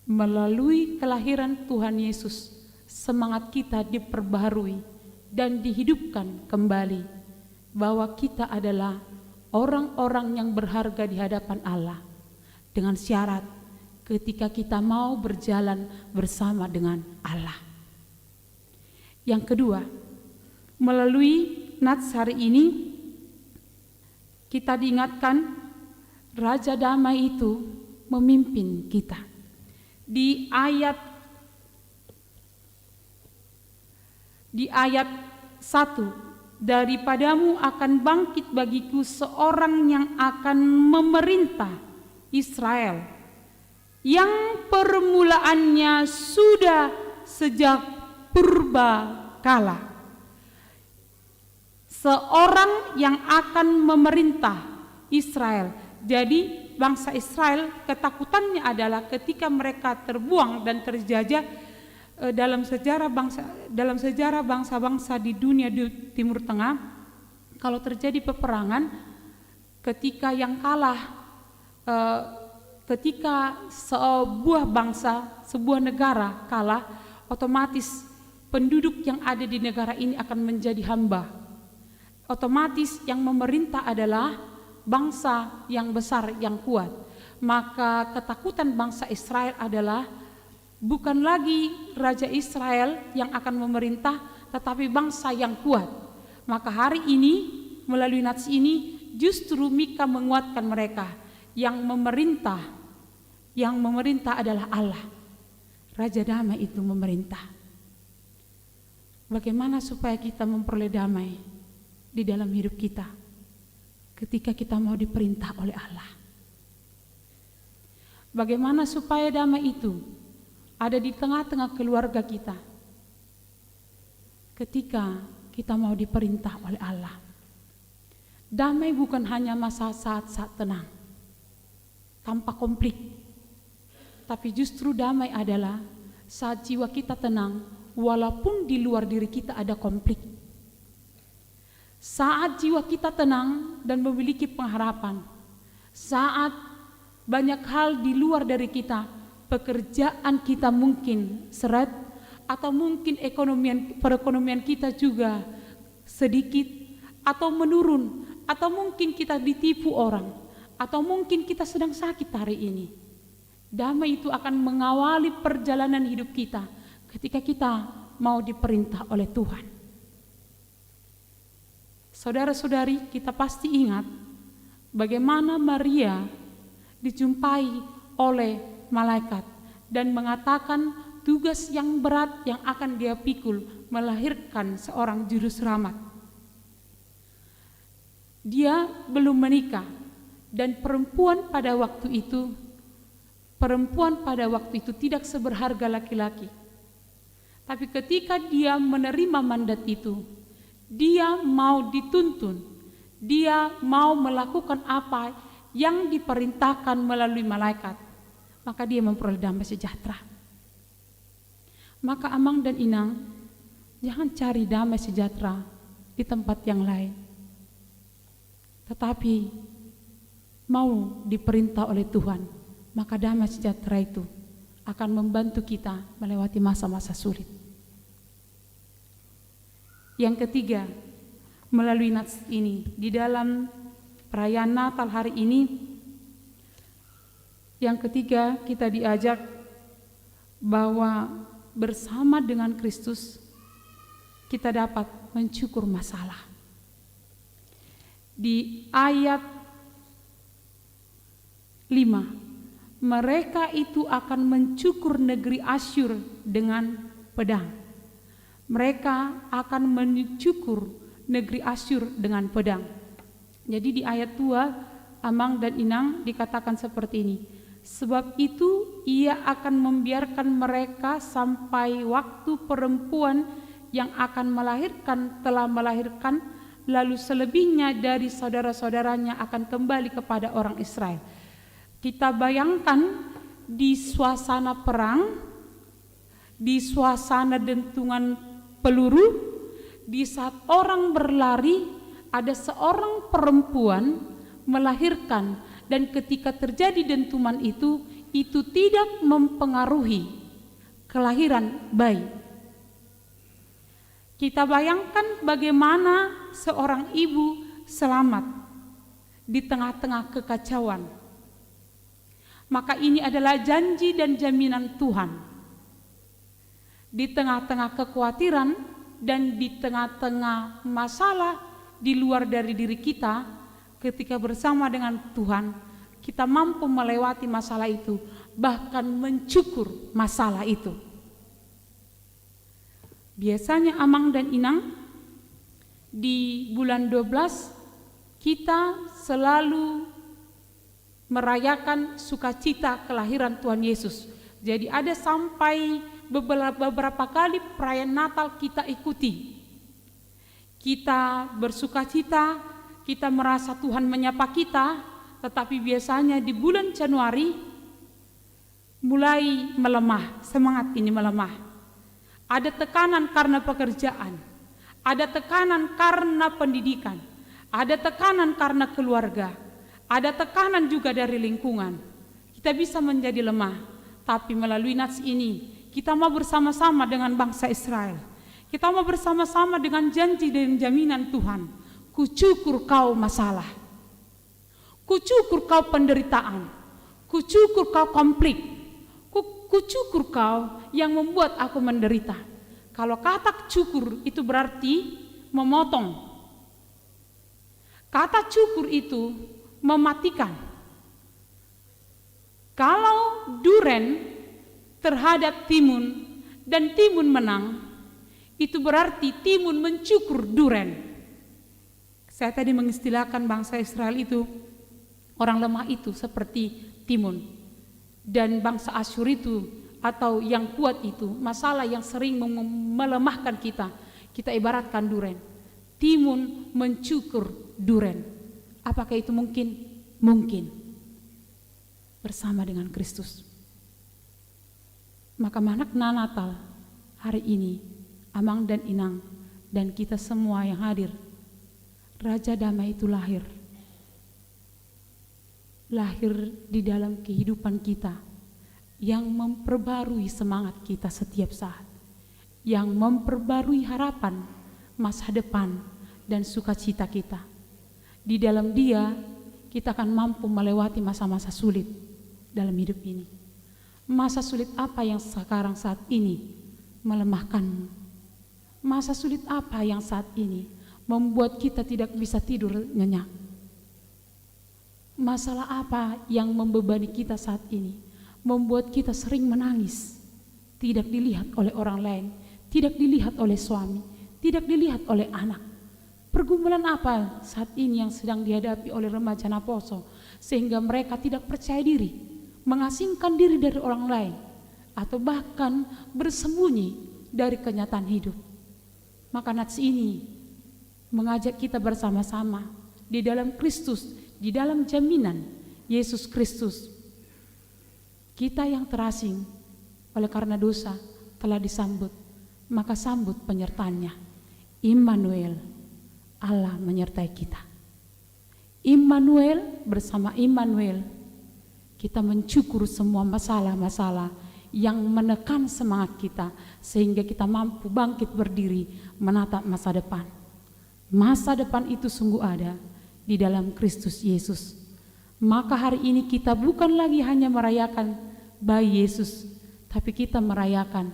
Melalui kelahiran Tuhan Yesus, semangat kita diperbaharui dan dihidupkan kembali bahwa kita adalah orang-orang yang berharga di hadapan Allah, dengan syarat ketika kita mau berjalan bersama dengan Allah. Yang kedua, melalui nats hari ini kita diingatkan Raja Damai itu memimpin kita. Di ayat 1, daripadamu akan bangkit bagiku seorang yang akan memerintah Israel, yang permulaannya sudah sejak purba kala. Seorang yang akan memerintah Israel. Jadi bangsa Israel ketakutannya adalah ketika mereka terbuang dan terjajah dalam sejarah bangsa-bangsa di dunia di Timur Tengah. Kalau terjadi peperangan, ketika yang kalah, ketika sebuah bangsa, sebuah negara kalah, otomatis penduduk yang ada di negara ini akan menjadi hamba. Otomatis yang memerintah adalah bangsa yang besar, yang kuat. maka ketakutan bangsa Israel adalah bukan lagi Raja Israel yang akan memerintah, tetapi bangsa yang kuat. Maka hari ini melalui nats ini justru Mika menguatkan mereka. Yang memerintah adalah Allah. Raja damai itu memerintah. Bagaimana supaya kita memperoleh damai di dalam hidup kita ketika kita mau diperintah oleh Allah? Bagaimana supaya damai itu ada di tengah-tengah keluarga kita ketika kita mau diperintah oleh Allah? Damai bukan hanya masa saat-saat tenang tanpa konflik, tapi justru damai adalah saat jiwa kita tenang walaupun di luar diri kita ada konflik. Saat jiwa kita tenang dan memiliki pengharapan, saat banyak hal di luar dari kita, pekerjaan kita mungkin seret, atau mungkin perekonomian kita juga sedikit atau menurun, atau mungkin kita ditipu orang, atau mungkin kita sedang sakit hari ini. Damai itu akan mengawali perjalanan hidup kita ketika kita mau diperintah oleh Tuhan. Saudara-saudari, kita pasti ingat bagaimana Maria dijumpai oleh malaikat dan mengatakan tugas yang berat yang akan dia pikul, melahirkan seorang juru selamat. Dia belum menikah, dan perempuan pada waktu itu tidak seberharga laki-laki. Tapi ketika dia menerima mandat itu, dia mau dituntun, dia mau melakukan apa yang diperintahkan melalui malaikat, maka dia memperoleh damai sejahtera. Maka Amang dan Inang, jangan cari damai sejahtera di tempat yang lain, tetapi mau diperintah oleh Tuhan, maka damai sejahtera itu akan membantu kita melewati masa-masa sulit. Yang ketiga, melalui nats ini, di dalam perayaan Natal hari ini, yang ketiga kita diajak bahwa bersama dengan Kristus kita dapat mencukur masalah. Di ayat 5, mereka itu akan mencukur negeri Asyur dengan pedang. Mereka akan mencukur negeri Asyur dengan pedang. Jadi di ayat 2, Amang dan Inang dikatakan seperti ini. Sebab itu ia akan membiarkan mereka sampai waktu perempuan yang akan melahirkan telah melahirkan, lalu selebihnya dari saudara-saudaranya akan kembali kepada orang Israel. Kita bayangkan di suasana perang, di suasana dentuman peluru, di saat orang berlari, ada seorang perempuan melahirkan, dan ketika terjadi dentuman itu tidak mempengaruhi kelahiran bayi. Kita bayangkan bagaimana seorang ibu selamat di tengah-tengah kekacauan. Maka ini adalah janji dan jaminan Tuhan. Di tengah-tengah kekhawatiran dan di tengah-tengah masalah di luar dari diri kita, ketika bersama dengan Tuhan, kita mampu melewati masalah itu, bahkan mencukur masalah itu. Biasanya Amang dan Inang, di bulan 12 kita selalu merayakan sukacita kelahiran Tuhan Yesus. Jadi ada sampai beberapa kali perayaan Natal kita ikuti. Kita bersukacita, kita merasa Tuhan menyapa kita, tetapi biasanya di bulan Januari mulai melemah, semangat ini melemah. Ada tekanan karena pekerjaan, ada tekanan karena pendidikan, ada tekanan karena keluarga, ada tekanan juga dari lingkungan. Kita bisa menjadi lemah, tapi melalui nats ini kita mau bersama-sama dengan bangsa Israel. Kita mau bersama-sama dengan janji dan jaminan Tuhan. Kucukur kau masalah, kucukur kau penderitaan, Kucukur kau konflik, kucukur kau yang membuat aku menderita. Kalau kata cukur itu berarti memotong. Kata cukur itu mematikan. Kalau duren terhadap timun dan timun menang, itu berarti timun mencukur duren. Saya tadi mengistilahkan bangsa Israel itu, orang lemah itu seperti timun, dan bangsa Asyur itu atau yang kuat itu, masalah yang sering melemahkan kita, kita ibaratkan duren. Timun mencukur duren. Apakah itu mungkin? Mungkin. Bersama dengan Kristus. Maka makna Natal hari ini, Amang dan Inang dan kita semua yang hadir, Raja Damai itu lahir di dalam kehidupan kita, yang memperbarui semangat kita setiap saat, yang memperbarui harapan masa depan dan sukacita kita. Di dalam Dia kita akan mampu melewati masa-masa sulit dalam hidup ini. Masa sulit apa yang sekarang saat ini melemahkanmu? Masa sulit apa yang saat ini membuat kita tidak bisa tidur nyenyak? Masalah apa yang membebani kita saat ini, membuat kita sering menangis, tidak dilihat oleh orang lain, tidak dilihat oleh suami, tidak dilihat oleh anak? Pergumulan apa saat ini yang sedang dihadapi oleh remaja Naposo, sehingga mereka tidak percaya diri, mengasingkan diri dari orang lain, atau bahkan bersembunyi dari kenyataan hidup? Maka nats ini mengajak kita bersama-sama di dalam Kristus, di dalam jaminan Yesus Kristus. Kita yang terasing oleh karena dosa telah disambut, maka sambut penyertaannya. Immanuel, Allah menyertai kita. Immanuel, bersama Immanuel kita mencukur semua masalah-masalah yang menekan semangat kita, sehingga kita mampu bangkit berdiri menatap masa depan. Masa depan itu sungguh ada di dalam Kristus Yesus. Maka hari ini kita bukan lagi hanya merayakan bayi Yesus, tapi kita merayakan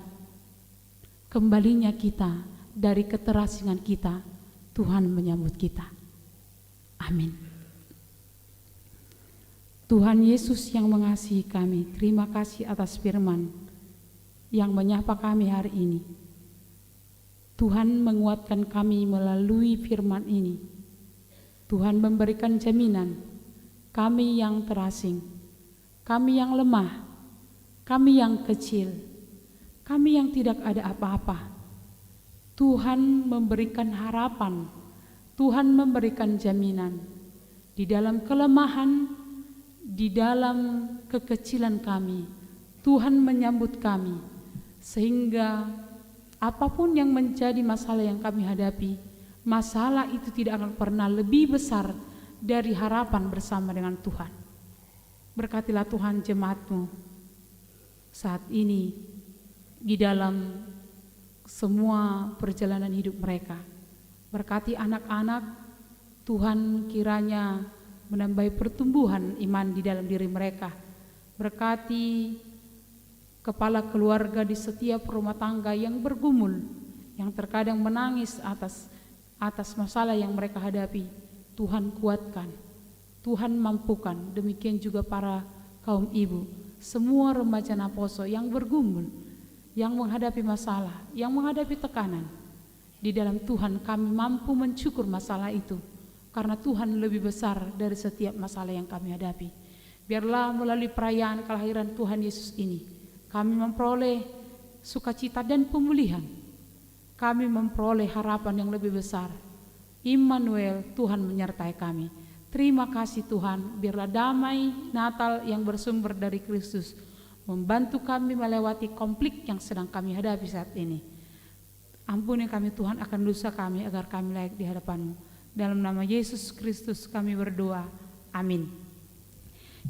kembalinya kita dari keterasingan kita. Tuhan menyambut kita. Amin. Tuhan Yesus yang mengasihi kami, terima kasih atas firman yang menyapa kami hari ini. Tuhan menguatkan kami melalui firman ini. Tuhan memberikan jaminan, kami yang terasing, kami yang lemah, kami yang kecil, kami yang tidak ada apa-apa, Tuhan memberikan harapan, Tuhan memberikan jaminan. Di dalam kelemahan, di dalam kekecilan kami, Tuhan menyambut kami, sehingga apapun yang menjadi masalah yang kami hadapi, masalah itu tidak akan pernah lebih besar dari harapan bersama dengan Tuhan. Berkatilah Tuhan jemaat-Mu saat ini di dalam semua perjalanan hidup mereka. Berkati anak-anak, Tuhan kiranya menambahi pertumbuhan iman di dalam diri mereka. Berkati kepala keluarga di setiap rumah tangga yang bergumul, yang terkadang menangis atas masalah yang mereka hadapi. Tuhan kuatkan, Tuhan mampukan. Demikian juga para kaum ibu, semua remaja Naposo yang bergumul, yang menghadapi masalah, yang menghadapi tekanan. Di dalam Tuhan kami mampu mencukur masalah itu, karena Tuhan lebih besar dari setiap masalah yang kami hadapi. Biarlah melalui perayaan kelahiran Tuhan Yesus ini, kami memperoleh sukacita dan pemulihan. Kami memperoleh harapan yang lebih besar. Immanuel, Tuhan menyertai kami. Terima kasih Tuhan, biarlah damai Natal yang bersumber dari Kristus membantu kami melewati konflik yang sedang kami hadapi saat ini. Ampuni kami Tuhan akan dosa kami, agar kami layak di hadapan-Mu. Dalam nama Yesus Kristus kami berdoa. Amin.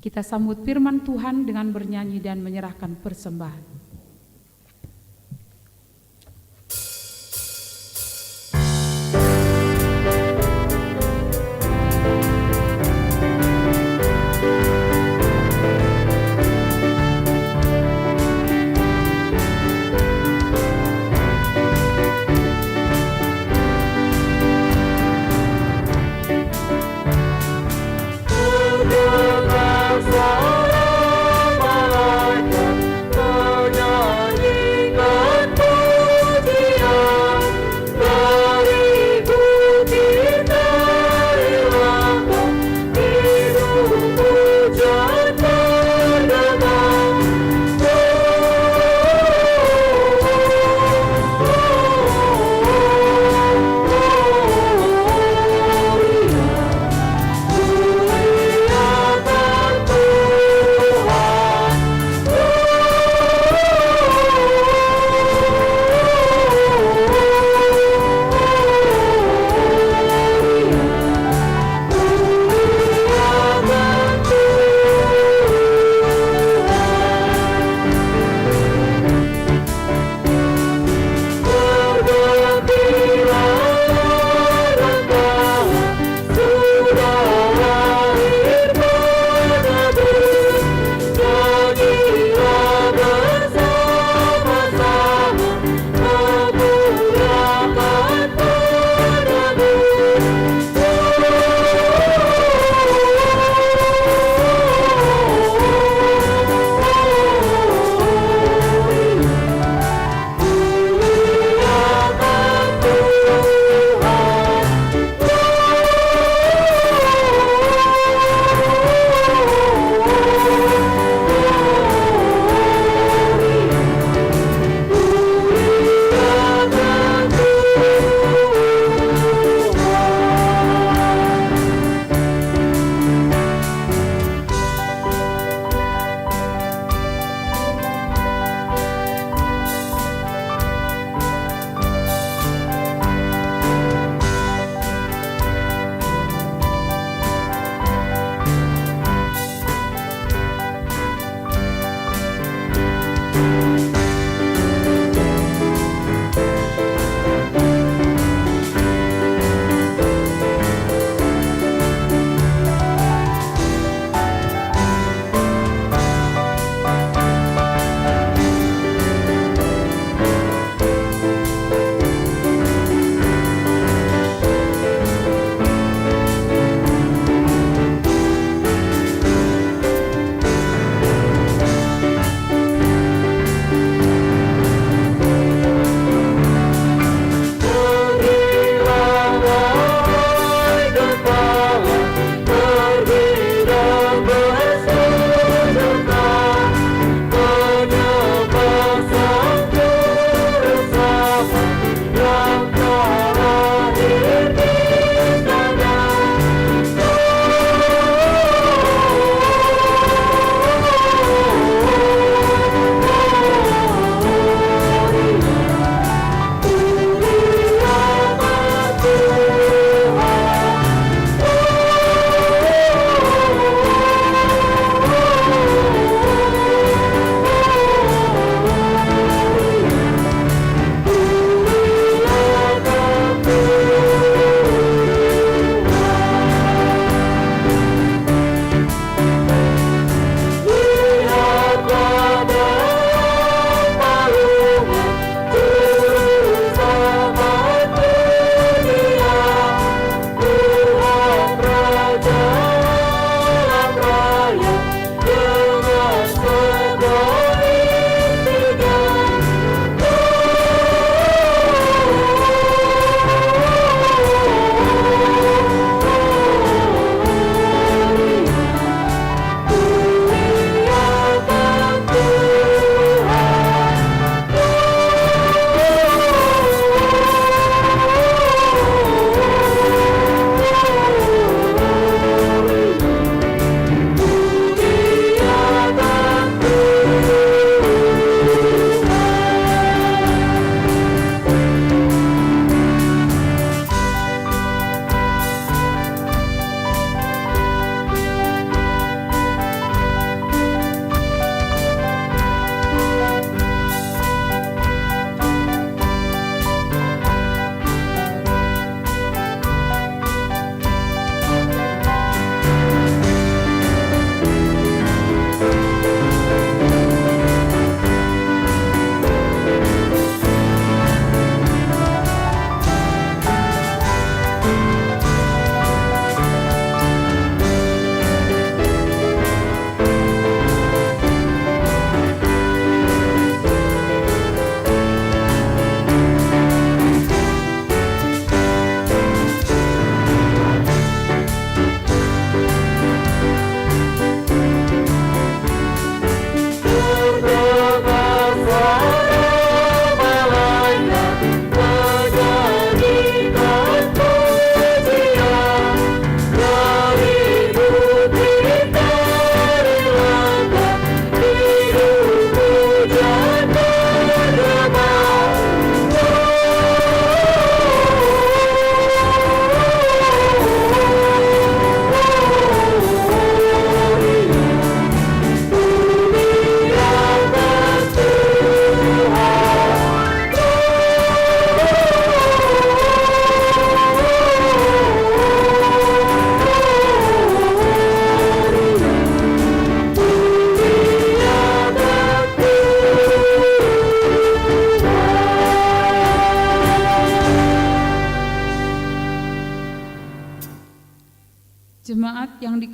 Kita sambut firman Tuhan dengan bernyanyi dan menyerahkan persembahan.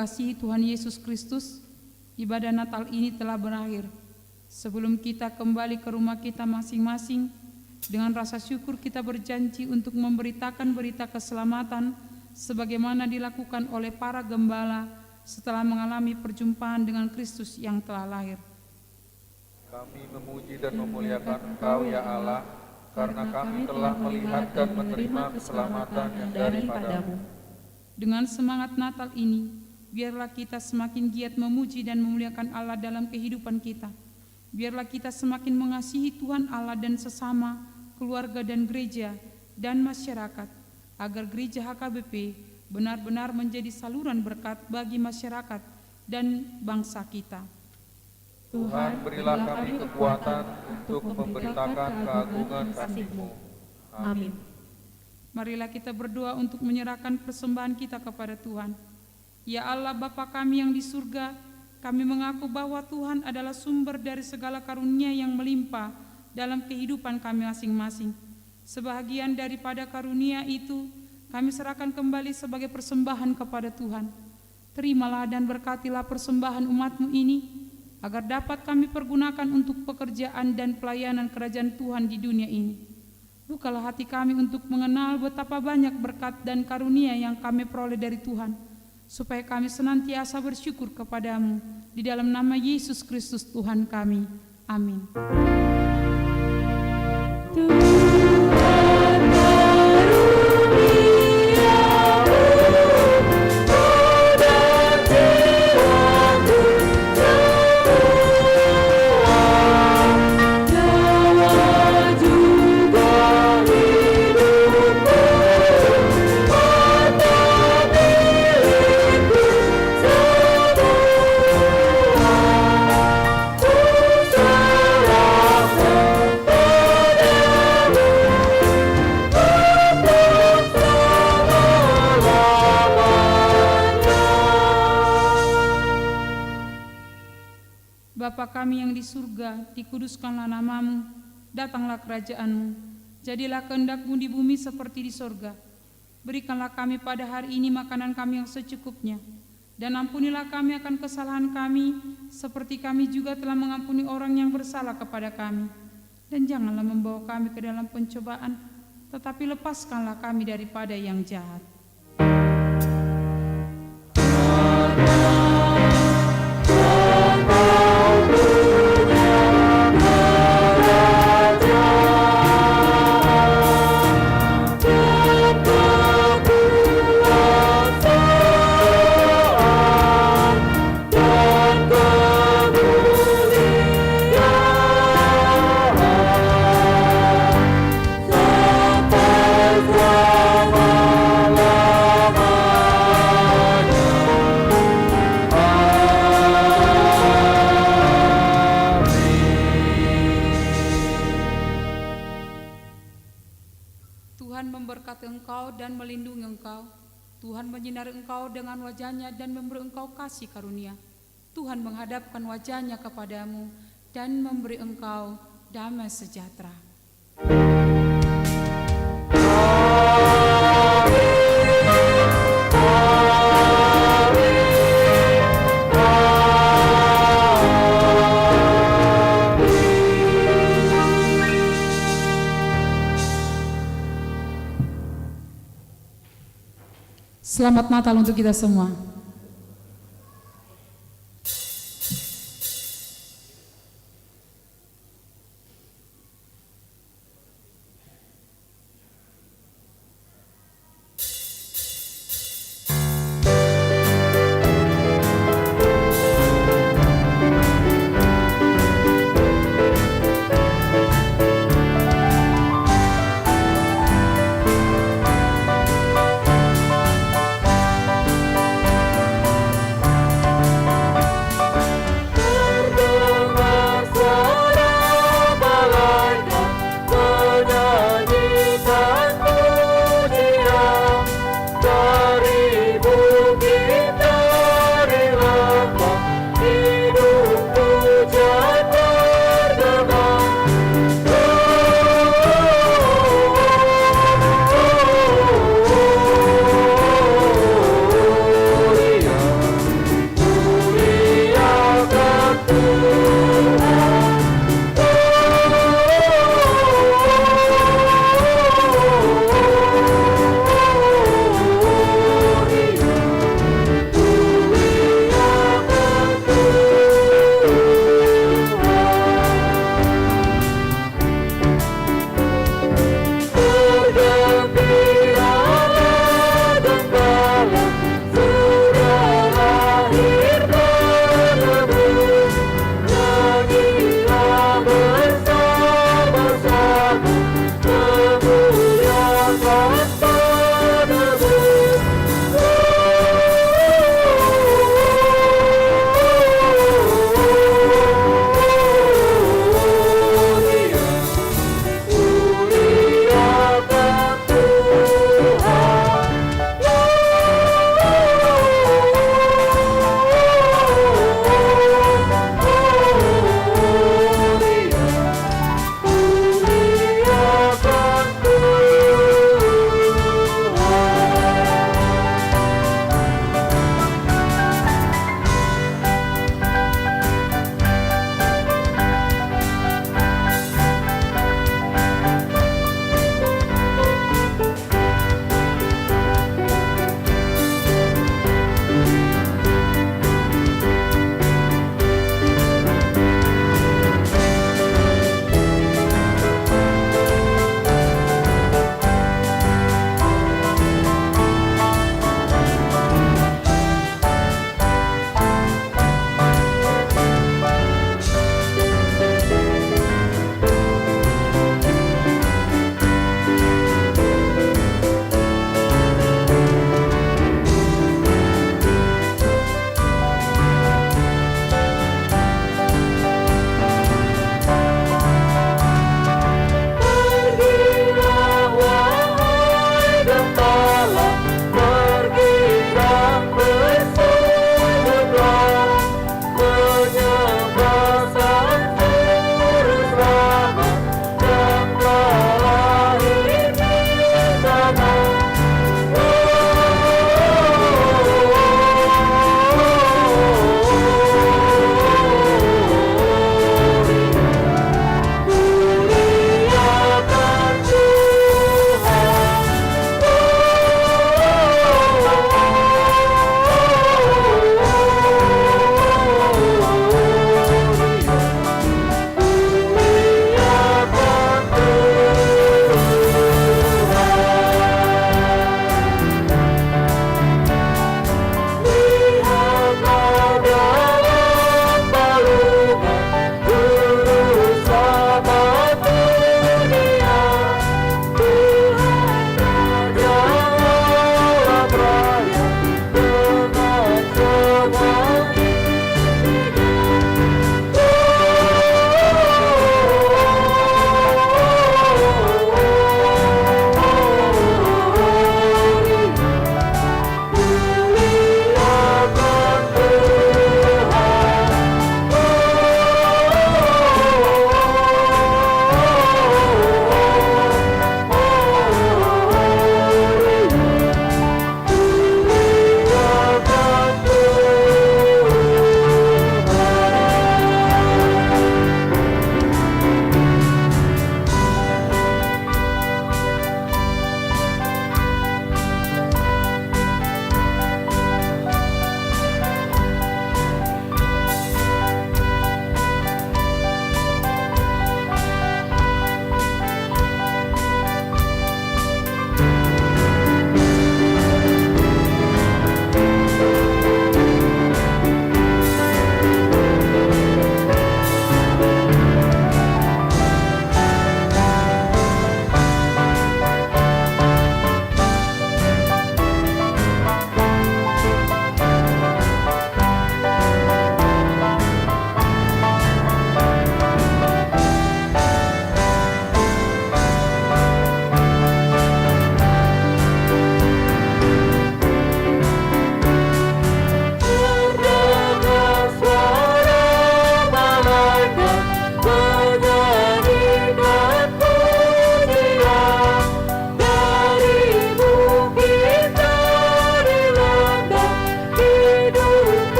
dikasihi Tuhan Yesus Kristus, ibadah Natal ini telah berakhir. Sebelum kita kembali ke rumah kita masing-masing, dengan rasa syukur kita berjanji untuk memberitakan berita keselamatan sebagaimana dilakukan oleh para gembala setelah mengalami perjumpaan dengan Kristus yang telah lahir. Kami memuji dan memuliakan Engkau ya Allah, karena kami telah melihat dan menerima keselamatan yang daripadamu. Dengan semangat Natal ini, biarlah kita semakin giat memuji dan memuliakan Allah dalam kehidupan kita. Biarlah kita semakin mengasihi Tuhan Allah dan sesama, keluarga dan gereja, dan masyarakat, agar gereja HKBP benar-benar menjadi saluran berkat bagi masyarakat dan bangsa kita. Tuhan, berilah kami kekuatan untuk memberitakan keagungan kasih-Mu. Amin. Marilah kita berdoa untuk menyerahkan persembahan kita kepada Tuhan. Ya Allah Bapa kami yang di surga, kami mengaku bahwa Tuhan adalah sumber dari segala karunia yang melimpah dalam kehidupan kami masing-masing. Sebahagian daripada karunia itu, kami serahkan kembali sebagai persembahan kepada Tuhan. Terimalah dan berkatilah persembahan umat-Mu ini, agar dapat kami pergunakan untuk pekerjaan dan pelayanan kerajaan Tuhan di dunia ini. Bukalah hati kami untuk mengenal betapa banyak berkat dan karunia yang kami peroleh dari Tuhan, supaya kami senantiasa bersyukur kepadamu. Di dalam nama Yesus Kristus Tuhan kami. Amin. Bapa kami yang di surga, dikuduskanlah nama-Mu, datanglah kerajaan-Mu, jadilah kehendak-Mu di bumi seperti di sorga. Berikanlah kami pada hari ini makanan kami yang secukupnya, dan ampunilah kami akan kesalahan kami, seperti kami juga telah mengampuni orang yang bersalah kepada kami. Dan janganlah membawa kami ke dalam pencobaan, tetapi lepaskanlah kami daripada yang jahat. Tuhan memberkati engkau dan melindungi engkau. Tuhan menyinari engkau dengan wajah-Nya dan memberi engkau kasih karunia. Tuhan menghadapkan wajah-Nya kepadamu dan memberi engkau damai sejahtera. Selamat Natal untuk kita semua.